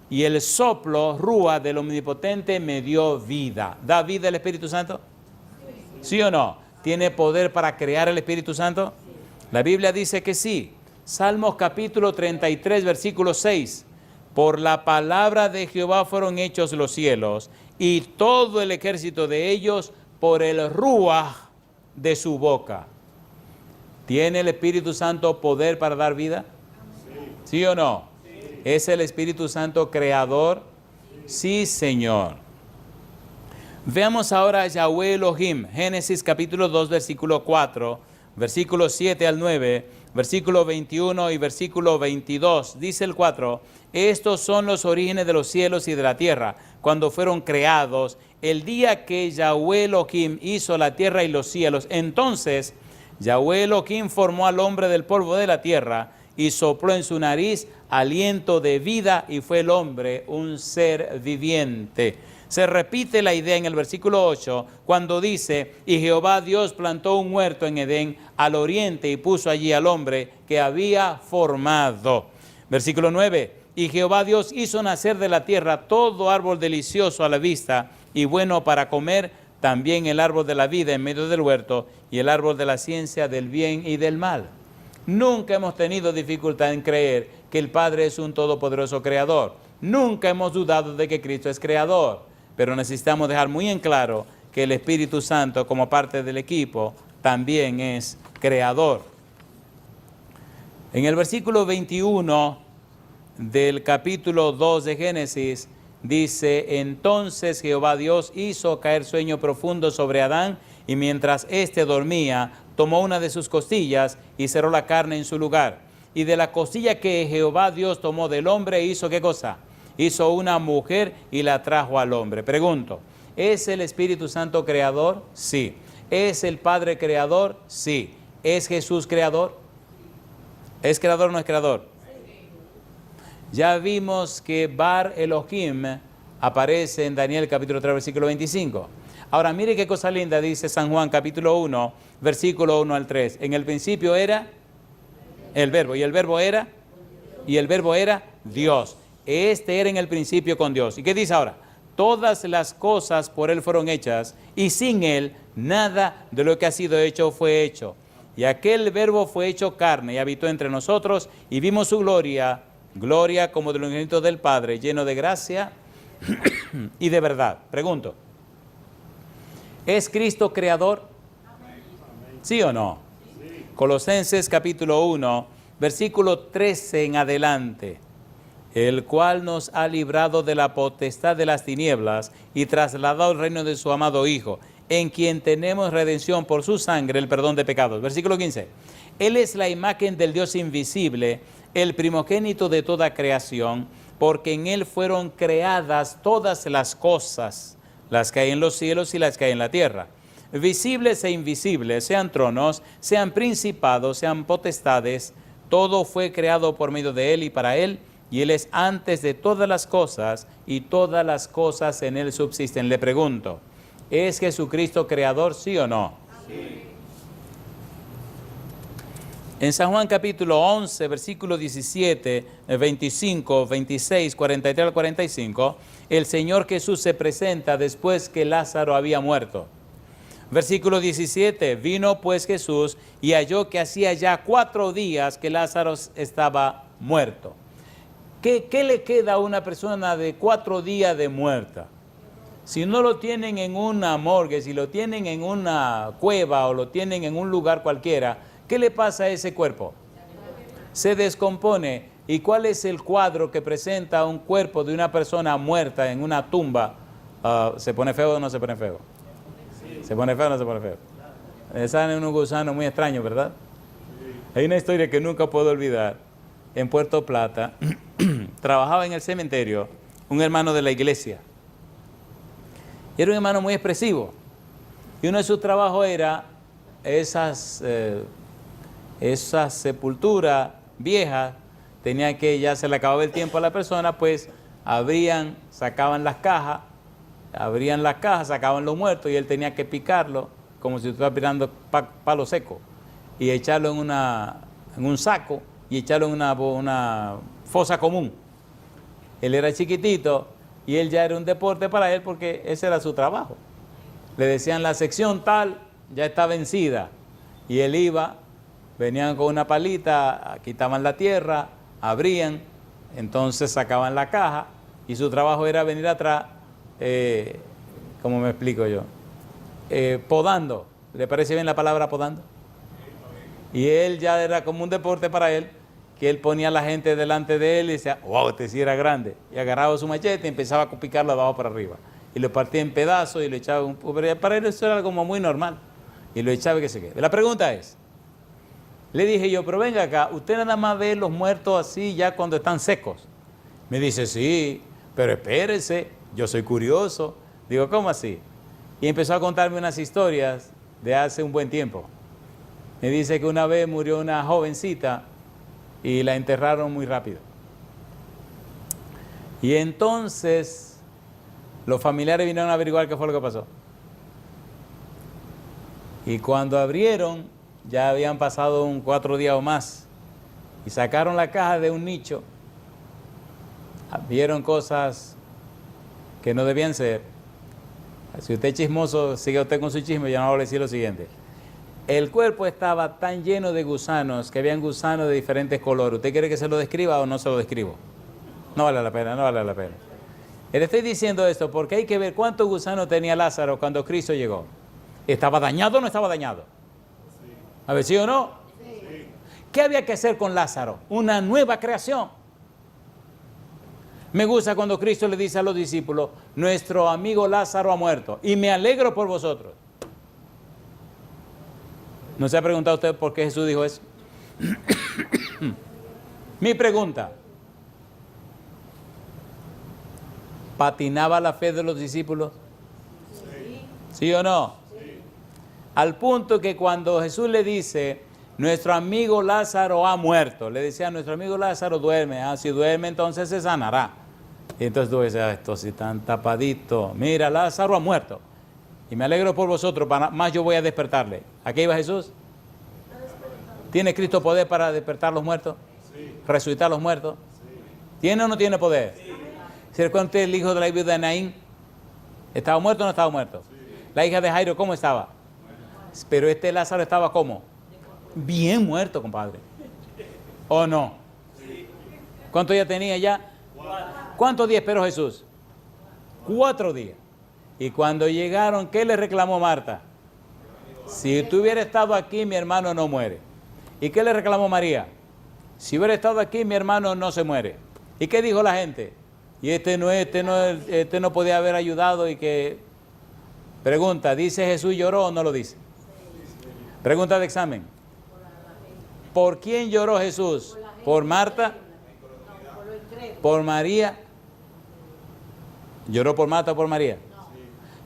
y el soplo, Ruach, del Omnipotente me dio vida. ¿Da vida el Espíritu Santo? ¿Sí o no? ¿Tiene poder para crear el Espíritu Santo? La Biblia dice que sí. Salmos capítulo 33, versículo 6. Por la palabra de Jehová fueron hechos los cielos, y todo el ejército de ellos por el Ruach de su boca. ¿Tiene el Espíritu Santo poder para dar vida? ¿Sí o no? ¿Es el Espíritu Santo creador? Sí, Señor. Veamos ahora a Yahweh Elohim, Génesis capítulo 2, versículo 4, versículo 7 al 9, versículo 21 y versículo 22. Dice el 4, estos son los orígenes de los cielos y de la tierra, cuando fueron creados, el día que Yahweh Elohim hizo la tierra y los cielos. Entonces, Yahweh Elohim formó al hombre del polvo de la tierra, y sopló en su nariz aliento de vida, y fue el hombre un ser viviente. Se repite la idea en el versículo 8, cuando dice, y Jehová Dios plantó un huerto en Edén al oriente y puso allí al hombre que había formado. Versículo 9, y Jehová Dios hizo nacer de la tierra todo árbol delicioso a la vista y bueno para comer, también el árbol de la vida en medio del huerto y el árbol de la ciencia del bien y del mal. Nunca hemos tenido dificultad en creer que el Padre es un todopoderoso creador. Nunca hemos dudado de que Cristo es creador, pero necesitamos dejar muy en claro que el Espíritu Santo, como parte del equipo, también es creador. En el versículo 21 del capítulo 2 de Génesis, dice: entonces Jehová Dios hizo caer sueño profundo sobre Adán, y mientras éste dormía, tomó una de sus costillas y cerró la carne en su lugar. Y de la costilla que Jehová Dios tomó del hombre, hizo ¿qué cosa? Hizo una mujer y la trajo al hombre. Pregunto, ¿es el Espíritu Santo creador? Sí. ¿Es el Padre creador? Sí. ¿Es Jesús creador? ¿Es creador o no es creador? Ya vimos que Bar Elohim aparece en Daniel capítulo 3, versículo 25. Ahora mire qué cosa linda dice San Juan capítulo 1, versículo 1 al 3. En el principio era el verbo, y el verbo era Dios. Este era en el principio con Dios. ¿Y qué dice ahora? Todas las cosas por Él fueron hechas, y sin Él nada de lo que ha sido hecho fue hecho. Y aquel verbo fue hecho carne y habitó entre nosotros, y vimos su gloria, gloria como del unigénito del Padre, lleno de gracia y de verdad. Pregunto, ¿es Cristo creador? ¿Sí o no? Sí. Colosenses capítulo 1, versículo 13 en adelante. El cual nos ha librado de la potestad de las tinieblas y trasladado al reino de su amado Hijo, en quien tenemos redención por su sangre, el perdón de pecados. Versículo 15. Él es la imagen del Dios invisible, el primogénito de toda creación, porque en Él fueron creadas todas las cosas, las que hay en los cielos y las que hay en la tierra, visibles e invisibles, sean tronos, sean principados, sean potestades, todo fue creado por medio de Él y para Él, y Él es antes de todas las cosas, y todas las cosas en Él subsisten. Le pregunto, ¿es Jesucristo creador, sí o no? Sí. En San Juan capítulo 11, versículo 17, 25, 26, 43 al 45, el Señor Jesús se presenta después que Lázaro había muerto. Versículo 17, vino pues Jesús y halló que hacía ya 4 días que Lázaro estaba muerto. ¿Qué le queda a una persona de 4 días de muerta? Si no lo tienen en una morgue, si lo tienen en una cueva o lo tienen en un lugar cualquiera, ¿qué le pasa a ese cuerpo? Se descompone. ¿Y cuál es el cuadro que presenta un cuerpo de una persona muerta en una tumba? ¿Se pone feo o no se pone feo? ¿Se pone feo o no se pone feo? Salen unos gusanos muy extraños, ¿verdad? Hay una historia que nunca puedo olvidar. En Puerto Plata, trabajaba en el cementerio un hermano de la iglesia. Y era un hermano muy expresivo. Y uno de sus trabajos era esas sepulturas viejas, tenía que, ya se le acababa el tiempo a la persona, pues sacaban las cajas, abrían las cajas, sacaban los muertos y él tenía que picarlo como si estuviera picando palo seco y echarlo en un saco y echarlo en una fosa común. Él era chiquitito y él ya era un deporte para él porque ese era su trabajo. Le decían la sección tal ya está vencida y él iba, venían con una palita, quitaban la tierra, abrían, entonces sacaban la caja y su trabajo era venir atrás, ¿cómo me explico yo? Podando. ¿Le parece bien la palabra podando? Y él ya era como un deporte para él, que él ponía a la gente delante de él y decía, wow, este sí era grande. Y agarraba su machete y empezaba a picarlo de abajo para arriba. Y lo partía en pedazos y lo echaba, para él eso era como muy normal. Y lo echaba y que se quede. La pregunta es, le dije yo, pero venga acá, ¿usted nada más ve los muertos así ya cuando están secos? Me dice, sí, pero espérese, yo soy curioso. Digo, ¿cómo así? Y empezó a contarme unas historias de hace un buen tiempo. Me dice que una vez murió una jovencita y la enterraron muy rápido. Y entonces los familiares vinieron a averiguar qué fue lo que pasó. Y cuando abrieron, ya habían pasado 4 días o más, y sacaron la caja de un nicho, vieron cosas que no debían ser, Si usted es chismoso, siga usted con su chisme, yo no voy a decir lo siguiente. El cuerpo estaba tan lleno de gusanos, que habían gusanos de diferentes colores. ¿Usted quiere que se lo describa o no se lo describo? No vale la pena, no vale la pena. Le estoy diciendo esto porque hay que ver cuántos gusanos tenía Lázaro cuando Cristo llegó. ¿Estaba dañado o no estaba dañado? A ver, ¿sí o no? Sí. ¿Qué había que hacer con Lázaro? Una nueva creación. Me gusta cuando Cristo le dice a los discípulos, nuestro amigo Lázaro ha muerto y me alegro por vosotros. ¿No se ha preguntado usted por qué Jesús dijo eso? Mi pregunta. ¿Patinaba la fe de los discípulos? Sí. ¿Sí o no? Sí. Al punto que cuando Jesús le dice, nuestro amigo Lázaro ha muerto, le decía, nuestro amigo Lázaro duerme. Si duerme entonces se sanará. Y entonces tú dices, esto sí tan tapadito. Mira, Lázaro ha muerto. Y me alegro por vosotros, más yo voy a despertarle. ¿A qué iba Jesús? ¿Tiene Cristo poder para despertar los muertos? Sí. ¿Resucitar los muertos? Sí. ¿Tiene o no tiene poder? Sí. ¿Se recuerda usted el hijo de la viuda de Naín? ¿Estaba muerto o no estaba muerto? Sí. La hija de Jairo, ¿cómo estaba? Muerto. Pero este Lázaro estaba ¿cómo? Bien muerto, compadre. ¿O no? Sí. ¿Cuántos días tenía ya? 4. ¿Cuántos días esperó Jesús? 4 días. Y cuando llegaron, ¿qué le reclamó Marta? Si tú hubieras estado aquí, mi hermano no muere. ¿Y qué le reclamó María? Si hubiera estado aquí, mi hermano no se muere. ¿Y qué dijo la gente? Y este no podía haber ayudado y que... Pregunta, ¿dice Jesús lloró o no lo dice? Pregunta de examen. ¿Por quién lloró Jesús? ¿Por Marta? ¿Por María? ¿Lloró por Marta o por María?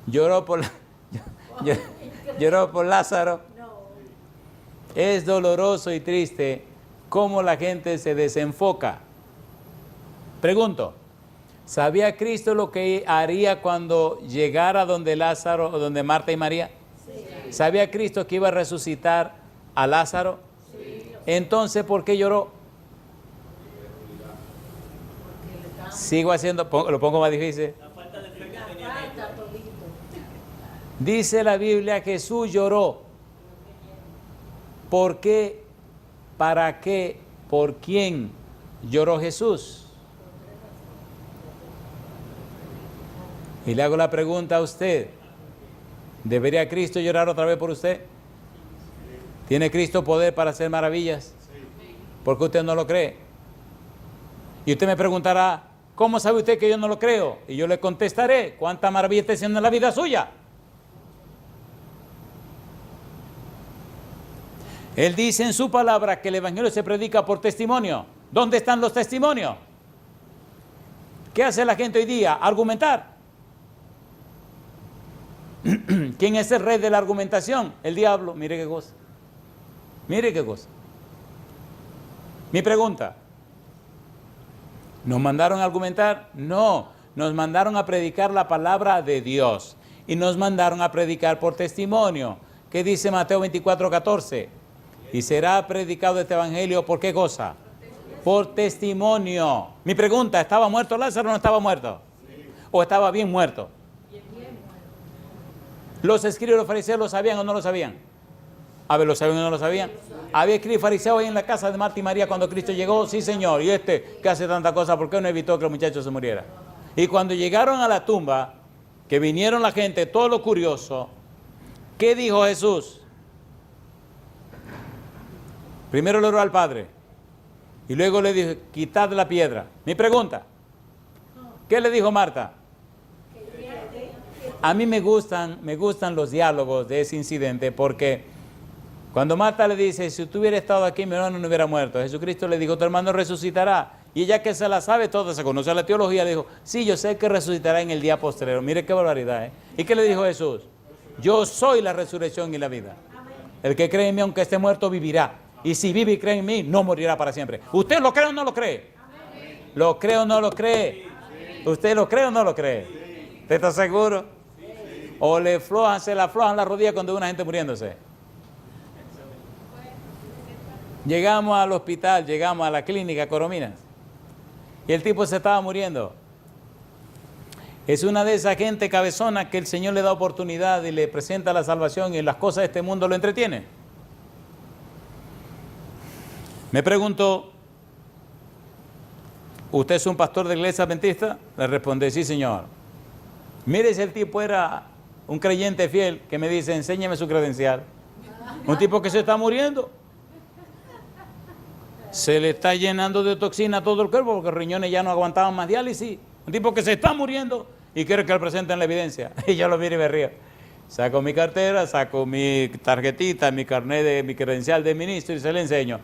¿Lloró por Lázaro? Es doloroso y triste cómo la gente se desenfoca. Pregunto, ¿sabía Cristo lo que haría cuando llegara donde Lázaro o donde Marta y María? Sí. ¿Sabía Cristo que iba a resucitar a Lázaro? Sí. Entonces, ¿por qué lloró? Sigo haciendo, lo pongo más difícil. Dice la Biblia, Jesús lloró. ¿Por qué? ¿Para qué? ¿Por quién lloró Jesús? Y le hago la pregunta a usted. ¿Debería Cristo llorar otra vez por usted? ¿Tiene Cristo poder para hacer maravillas? ¿Por qué usted no lo cree? Y usted me preguntará, ¿cómo sabe usted que yo no lo creo? Y yo le contestaré, ¿cuánta maravilla está haciendo en la vida suya? Él dice en su palabra que el evangelio se predica por testimonio. ¿Dónde están los testimonios? ¿Qué hace la gente hoy día? Argumentar. ¿Quién es el rey de la argumentación? El diablo. Mire qué cosa. Mire qué cosa. Mi pregunta. ¿Nos mandaron a argumentar? No. Nos mandaron a predicar la palabra de Dios. Y nos mandaron a predicar por testimonio. ¿Qué dice Mateo 24:14? Y será predicado este evangelio, ¿por qué cosa? Por testimonio. Mi pregunta, ¿estaba muerto Lázaro o no estaba muerto? Sí. ¿O estaba bien muerto? Bien muerto. ¿Los escribas y los fariseos lo sabían o no lo sabían? A ver, ¿lo sabían o no lo sabían? ¿Había escribas y fariseos ahí en la casa de Marta y María cuando Cristo llegó? Sí, Señor. ¿Y este que hace tanta cosa? ¿Por qué no evitó que el muchacho se muriera? Y cuando llegaron a la tumba, que vinieron la gente, todo lo curioso, ¿qué dijo Jesús? Primero le oró al Padre y luego le dijo, quitad la piedra. Mi pregunta, ¿qué le dijo Marta? A mí me gustan los diálogos de ese incidente porque cuando Marta le dice, si tú hubieras estado aquí, mi hermano no hubiera muerto. Jesucristo le dijo, tu hermano resucitará. Y ella que se la sabe toda, se conoce la teología, le dijo, sí, yo sé que resucitará en el día postrero. Mire qué barbaridad, ¿eh? ¿Y qué le dijo Jesús? Yo soy la resurrección y la vida. El que cree en mí, aunque esté muerto, vivirá. Y si vive y cree en mí, no morirá para siempre. ¿Usted lo cree o no lo cree? Amén. ¿Lo cree o no lo cree? Sí. ¿Usted lo cree o no lo cree? Sí. ¿Usted está seguro? Sí. ¿O se le aflojan las rodillas cuando ve una gente muriéndose? Llegamos al hospital, llegamos a la clínica Corominas. Y el tipo se estaba muriendo. Es una de esas gente cabezona que el Señor le da oportunidad y le presenta la salvación y las cosas de este mundo lo entretiene. Me preguntó, ¿usted es un pastor de iglesia adventista? Le respondí, sí, señor. Mire si el tipo era un creyente fiel que me dice, enséñeme su credencial. Un tipo que se está muriendo. Se le está llenando de toxina todo el cuerpo porque los riñones ya no aguantaban más diálisis. Un tipo que se está muriendo y quiere que le presenten la evidencia. Y yo lo miro y me río. Saco mi cartera, saco mi tarjetita, mi carnet de mi credencial de ministro y se le enseño.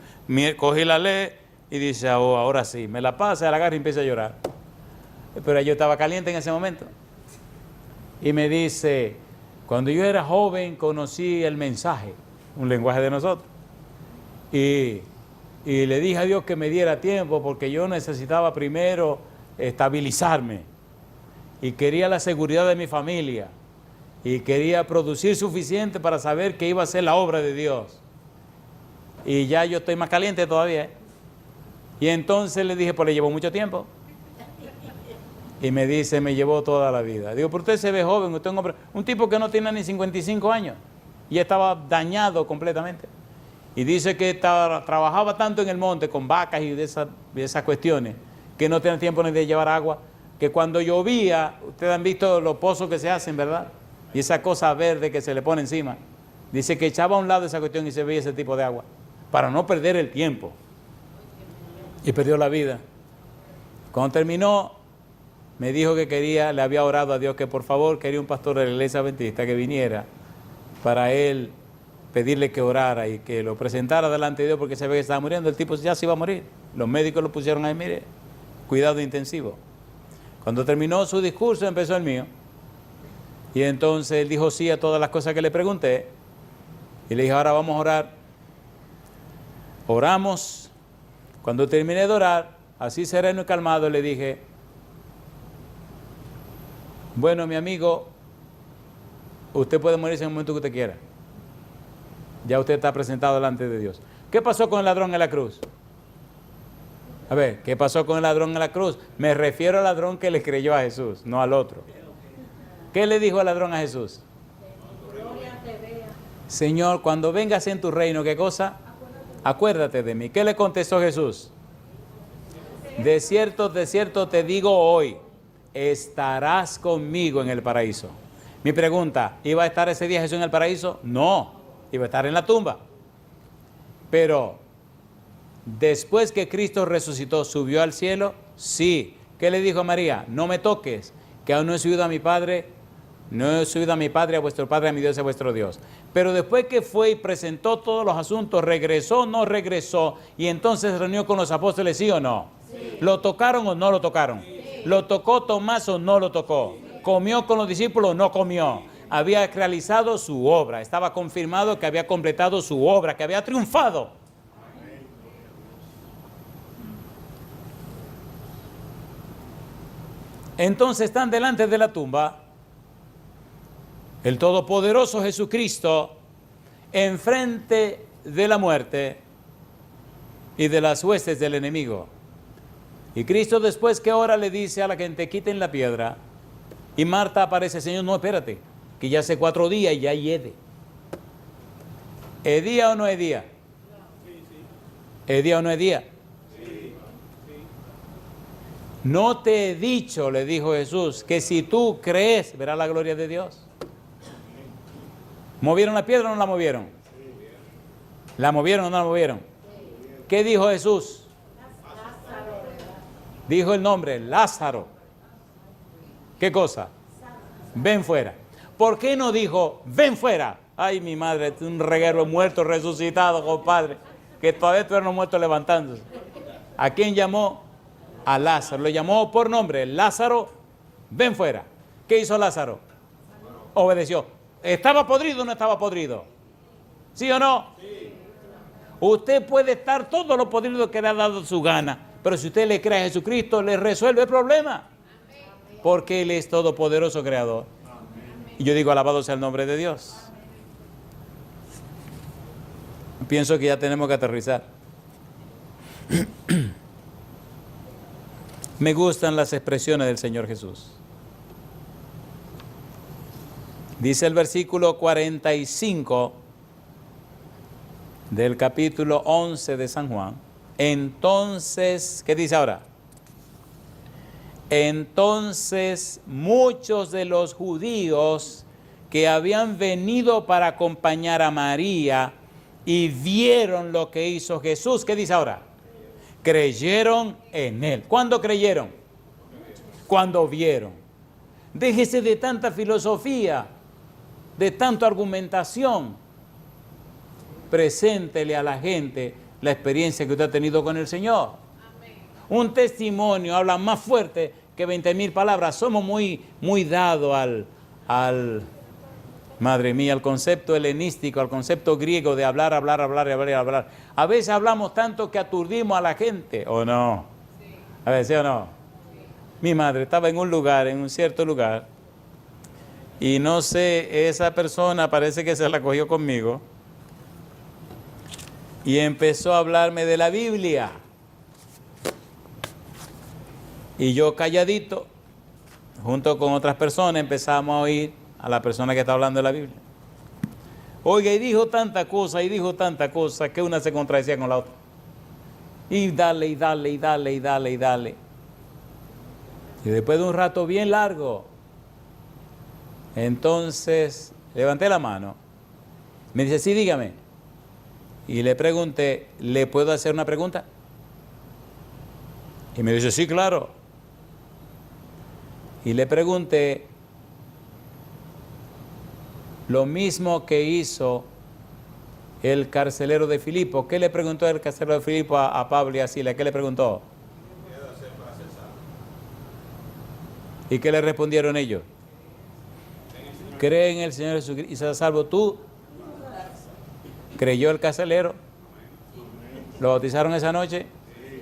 Cogí la ley y dice, oh, ahora sí. Me la pasa, la agarra y empieza a llorar. Pero yo estaba caliente en ese momento. Y me dice, cuando yo era joven conocí el mensaje, un lenguaje de nosotros. Y le dije a Dios que me diera tiempo porque yo necesitaba primero estabilizarme. Y quería la seguridad de mi familia. Y quería producir suficiente para saber que iba a ser la obra de Dios. Y ya yo estoy más caliente todavía. Y entonces le dije, pues le llevó mucho tiempo. Y me dice, me llevó toda la vida. Digo, pero usted se ve joven, usted es un hombre, un tipo que no tiene ni 55 años. Y estaba dañado completamente. Y dice que trabajaba tanto en el monte con vacas y de esas cuestiones, que no tenía tiempo ni de llevar agua, que cuando llovía, ustedes han visto los pozos que se hacen, ¿verdad? Y esa cosa verde que se le pone encima. Dice que echaba a un lado esa cuestión y se veía ese tipo de agua, para no perder el tiempo. Y perdió la vida. Cuando terminó, me dijo que quería, le había orado a Dios que por favor quería un pastor de la iglesia adventista que viniera para él pedirle que orara y que lo presentara delante de Dios porque se ve que estaba muriendo. El tipo ya se iba a morir. Los médicos lo pusieron ahí, mire, cuidado intensivo. Cuando terminó su discurso empezó el mío. Y entonces él dijo sí a todas las cosas que le pregunté. Y le dije, ahora vamos a orar. Oramos. Cuando terminé de orar, así sereno y calmado, le dije, bueno, mi amigo, usted puede morirse en el momento que usted quiera. Ya usted está presentado delante de Dios. ¿Qué pasó con el ladrón en la cruz? A ver, ¿qué pasó con el ladrón en la cruz? Me refiero al ladrón que le creyó a Jesús, no al otro. ¿Qué le dijo el ladrón a Jesús? Señor, cuando vengas en tu reino, ¿qué cosa? Acuérdate de mí. ¿Qué le contestó Jesús? De cierto te digo hoy, estarás conmigo en el paraíso. Mi pregunta, ¿iba a estar ese día Jesús en el paraíso? No, iba a estar en la tumba. Pero, después que Cristo resucitó, ¿subió al cielo? Sí. ¿Qué le dijo a María? No me toques, que aún no he subido a mi Padre. No he subido a mi Padre, a vuestro Padre, a mi Dios, a vuestro Dios. Pero después que fue y presentó todos los asuntos, ¿regresó o no regresó? Y entonces se reunió con los apóstoles, ¿sí o no? Sí. ¿Lo tocaron o no lo tocaron? Sí. ¿Lo tocó Tomás o no lo tocó? Sí. ¿Comió con los discípulos o no comió? Había realizado su obra, estaba confirmado que había completado su obra, que había triunfado. Entonces están delante de la tumba. El Todopoderoso Jesucristo, enfrente de la muerte y de las huestes del enemigo. Y Cristo después que ora le dice a la gente, quiten la piedra. Y Marta aparece, Señor, no, espérate, que ya hace 4 días y ya hiede. ¿Es día o no es día? ¿Es día o no es día? No te he dicho, le dijo Jesús, que si tú crees, verás la gloria de Dios. ¿Movieron la piedra o no la movieron? ¿La movieron o no la movieron? ¿Qué dijo Jesús? Dijo el nombre, Lázaro. ¿Qué cosa? Ven fuera. ¿Por qué no dijo, ven fuera? Ay, mi madre, un reguero muerto, resucitado, compadre, que todavía estuvieron muertos levantándose. ¿A quién llamó? A Lázaro. Lo llamó por nombre, Lázaro, ven fuera. ¿Qué hizo Lázaro? Obedeció. ¿Estaba podrido o no estaba podrido? ¿Sí o no? Sí. Usted puede estar todo lo podrido que le ha dado su gana, pero si usted le cree a Jesucristo, le resuelve el problema. Porque Él es todopoderoso creador. Y yo digo, alabado sea el nombre de Dios. Pienso que ya tenemos que aterrizar. Me gustan las expresiones del Señor Jesús. Dice el versículo 45 del capítulo 11 de San Juan. Entonces, ¿qué dice ahora? Entonces muchos de los judíos que habían venido para acompañar a María y vieron lo que hizo Jesús, ¿qué dice ahora? Creyeron en él. ¿Cuándo creyeron? Cuando vieron. Déjese de tanta filosofía, de tanta argumentación. Preséntele a la gente la experiencia que usted ha tenido con el Señor. Un testimonio habla más fuerte que 20.000 palabras. Somos muy dados al madre mía, al concepto helenístico, al concepto griego de hablar. A veces hablamos tanto que aturdimos a la gente, ¿o no? A veces, ¿o no? Mi madre estaba en un cierto lugar, y no sé, esa persona parece que se la cogió conmigo, y empezó a hablarme de la Biblia. Y yo calladito, junto con otras personas, empezamos a oír a la persona que está hablando de la Biblia. Oiga, y dijo tanta cosa, que una se contradecía con la otra. Y dale. Y después de un rato bien largo, entonces levanté la mano. Me dice, sí, dígame. Y le pregunté, ¿le puedo hacer una pregunta? Y me dice, sí, claro. Y le pregunté lo mismo que hizo el carcelero de Filipo. ¿Qué le preguntó el carcelero de Filipo a Pablo y a Silas? ¿Qué le preguntó? ¿Qué debo hacer para ser salvo? ¿Y qué le respondieron ellos? Cree en el Señor Jesucristo y serás salvo tú. ¿Creyó el carcelero? ¿Lo bautizaron esa noche?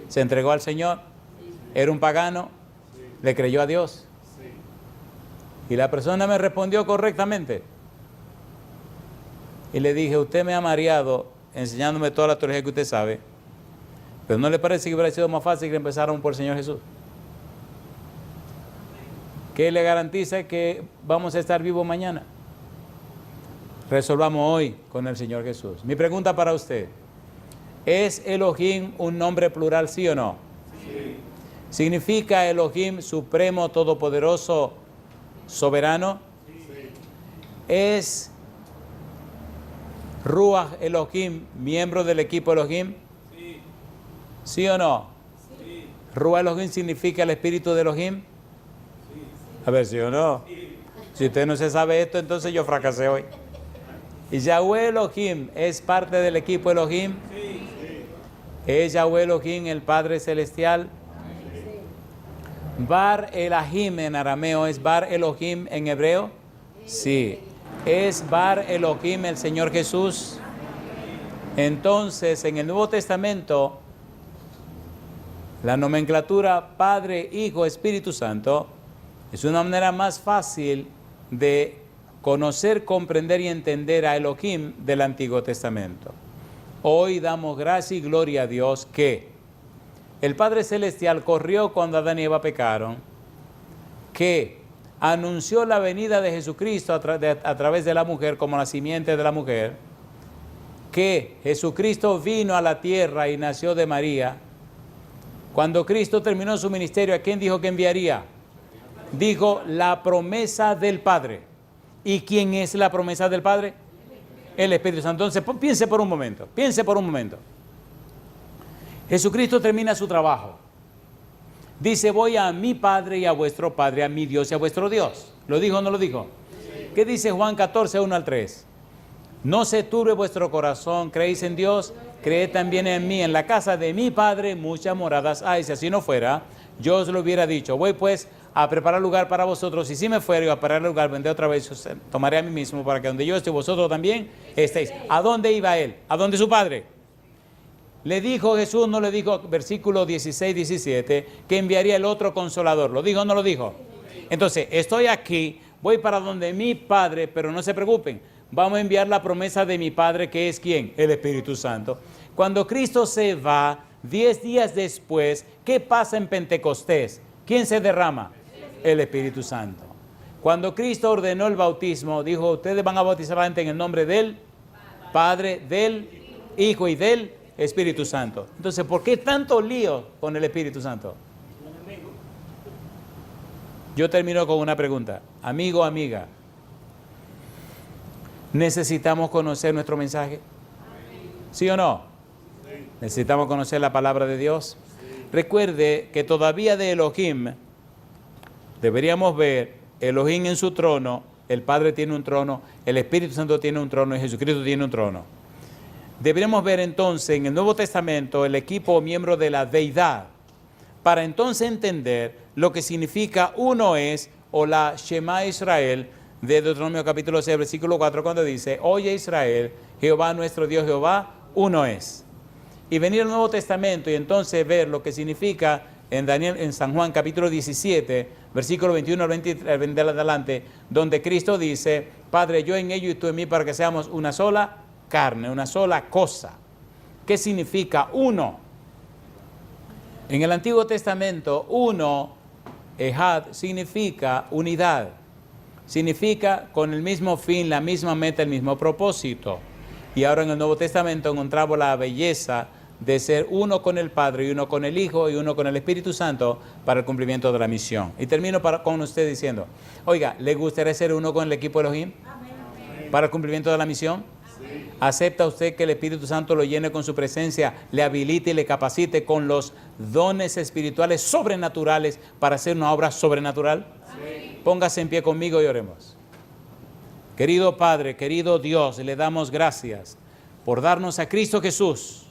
¿Se entregó al Señor? ¿Era un pagano? ¿Le creyó a Dios? Y la persona me respondió correctamente. Y le dije, usted me ha mareado enseñándome toda la teología que usted sabe, pero ¿no le parece que hubiera sido más fácil que empezáramos por el Señor Jesús? ¿Qué le garantiza que vamos a estar vivos mañana? Resolvamos hoy con el Señor Jesús. Mi pregunta para usted, ¿es Elohim un nombre plural, sí o no? Sí. ¿Significa Elohim supremo, todopoderoso, soberano? Sí. ¿Es Ruach Elohim miembro del equipo Elohim? Sí. ¿Sí o no? Sí. ¿Ruach Elohim significa el espíritu de Elohim? Sí. A ver, ¿sí o no? Sí. Si usted no se sabe esto, entonces yo fracasé hoy. ¿Y Yahweh Elohim es parte del equipo Elohim? Sí. ¿Es Yahweh Elohim el Padre Celestial? Sí. ¿Bar Elohim en arameo es Bar Elohim en hebreo? Sí. ¿Es Bar Elohim el Señor Jesús? Entonces, en el Nuevo Testamento, la nomenclatura Padre, Hijo, Espíritu Santo es una manera más fácil de conocer, comprender y entender a Elohim del Antiguo Testamento. Hoy damos gracia y gloria a Dios que el Padre Celestial corrió cuando Adán y Eva pecaron, que anunció la venida de Jesucristo a través de la mujer como la simiente de la mujer, que Jesucristo vino a la tierra y nació de María. Cuando Cristo terminó su ministerio, ¿a quién dijo que enviaría? Dijo la promesa del Padre. ¿Y quién es la promesa del Padre? El Espíritu Santo. Entonces, piense por un momento. Jesucristo termina su trabajo. Dice, voy a mi Padre y a vuestro Padre, a mi Dios y a vuestro Dios. ¿Lo dijo o no lo dijo? Sí. ¿Qué dice Juan 14, 1 al 3? No se turbe vuestro corazón, creéis en Dios, creed también en mí. En la casa de mi Padre muchas moradas hay. Si así no fuera, yo os lo hubiera dicho. Voy pues a preparar lugar para vosotros, y si me fuera y a preparar lugar, vendré otra vez, os tomaré a mí mismo, para que donde yo esté, vosotros también estéis. ¿A dónde iba él? ¿A dónde su Padre? Le dijo Jesús, no le dijo, versículo 16, 17, que enviaría el otro consolador. ¿Lo dijo o no lo dijo? Entonces, estoy aquí, voy para donde mi Padre, pero no se preocupen, vamos a enviar la promesa de mi Padre, que es ¿quién? El Espíritu Santo. Cuando Cristo se va, 10 días después, ¿qué pasa en Pentecostés? ¿Quién se derrama? El Espíritu Santo. Cuando Cristo ordenó el bautismo, dijo, ustedes van a bautizar a la gente en el nombre del Padre, del Hijo y del Espíritu Santo. Entonces, ¿por qué tanto lío con el Espíritu Santo? Yo termino con una pregunta. Amigo, amiga, ¿necesitamos conocer nuestro mensaje? ¿Sí o no? ¿Necesitamos conocer la palabra de Dios? Recuerde que todavía de Elohim deberíamos ver Elohim en su trono, el Padre tiene un trono, el Espíritu Santo tiene un trono y Jesucristo tiene un trono. Deberíamos ver entonces en el Nuevo Testamento el equipo o miembro de la deidad, para entonces entender lo que significa uno es, o la Shema Israel, de Deuteronomio capítulo 6, versículo 4, cuando dice, oye Israel, Jehová nuestro Dios, Jehová, uno es. Y venir al Nuevo Testamento y entonces ver lo que significa en San Juan capítulo 17, versículo 21 al 23 de adelante, donde Cristo dice, Padre, yo en ellos y tú en mí, para que seamos una sola carne, una sola cosa. ¿Qué significa uno? En el Antiguo Testamento, uno, Ejad, significa unidad. Significa con el mismo fin, la misma meta, el mismo propósito. Y ahora en el Nuevo Testamento encontramos la belleza de ser uno con el Padre y uno con el Hijo y uno con el Espíritu Santo para el cumplimiento de la misión. Y termino con usted diciendo, oiga, ¿le gustaría ser uno con el equipo Elohim? Amén. ¿Para el cumplimiento de la misión? Sí. ¿Acepta usted que el Espíritu Santo lo llene con su presencia, le habilite y le capacite con los dones espirituales sobrenaturales para hacer una obra sobrenatural? Sí. Póngase en pie conmigo y oremos. Querido Padre, querido Dios, le damos gracias por darnos a Cristo Jesús.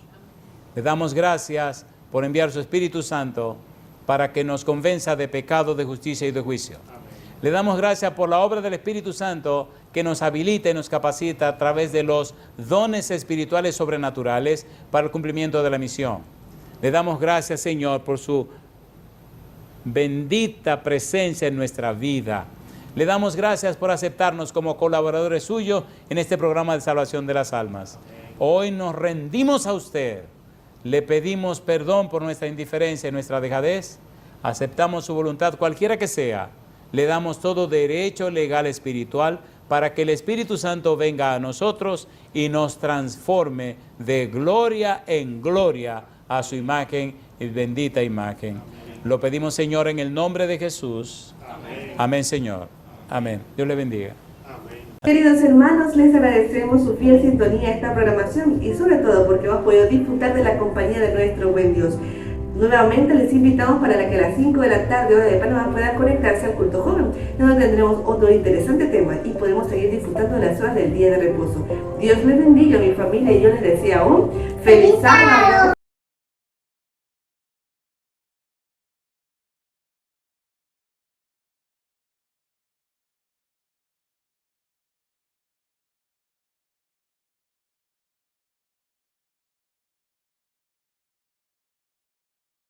Le damos gracias por enviar su Espíritu Santo para que nos convenza de pecado, de justicia y de juicio. Amén. Le damos gracias por la obra del Espíritu Santo que nos habilita y nos capacita a través de los dones espirituales sobrenaturales para el cumplimiento de la misión. Le damos gracias, Señor, por su bendita presencia en nuestra vida. Le damos gracias por aceptarnos como colaboradores suyos en este programa de salvación de las almas. Hoy nos rendimos a usted. Le pedimos perdón por nuestra indiferencia y nuestra dejadez. Aceptamos su voluntad, cualquiera que sea. Le damos todo derecho legal espiritual para que el Espíritu Santo venga a nosotros y nos transforme de gloria en gloria a su imagen y bendita imagen. Lo pedimos, Señor, en el nombre de Jesús. Amén, amén, Señor. Amén. Dios le bendiga. Queridos hermanos, les agradecemos su fiel sintonía a esta programación y sobre todo porque hemos podido disfrutar de la compañía de nuestro buen Dios. Nuevamente les invitamos para que a las 5 de la tarde, hora de Panamá, puedan conectarse al culto joven, donde tendremos otro interesante tema y podemos seguir disfrutando de las horas del día de reposo. Dios les bendiga, mi familia, y yo les deseo un feliz sábado.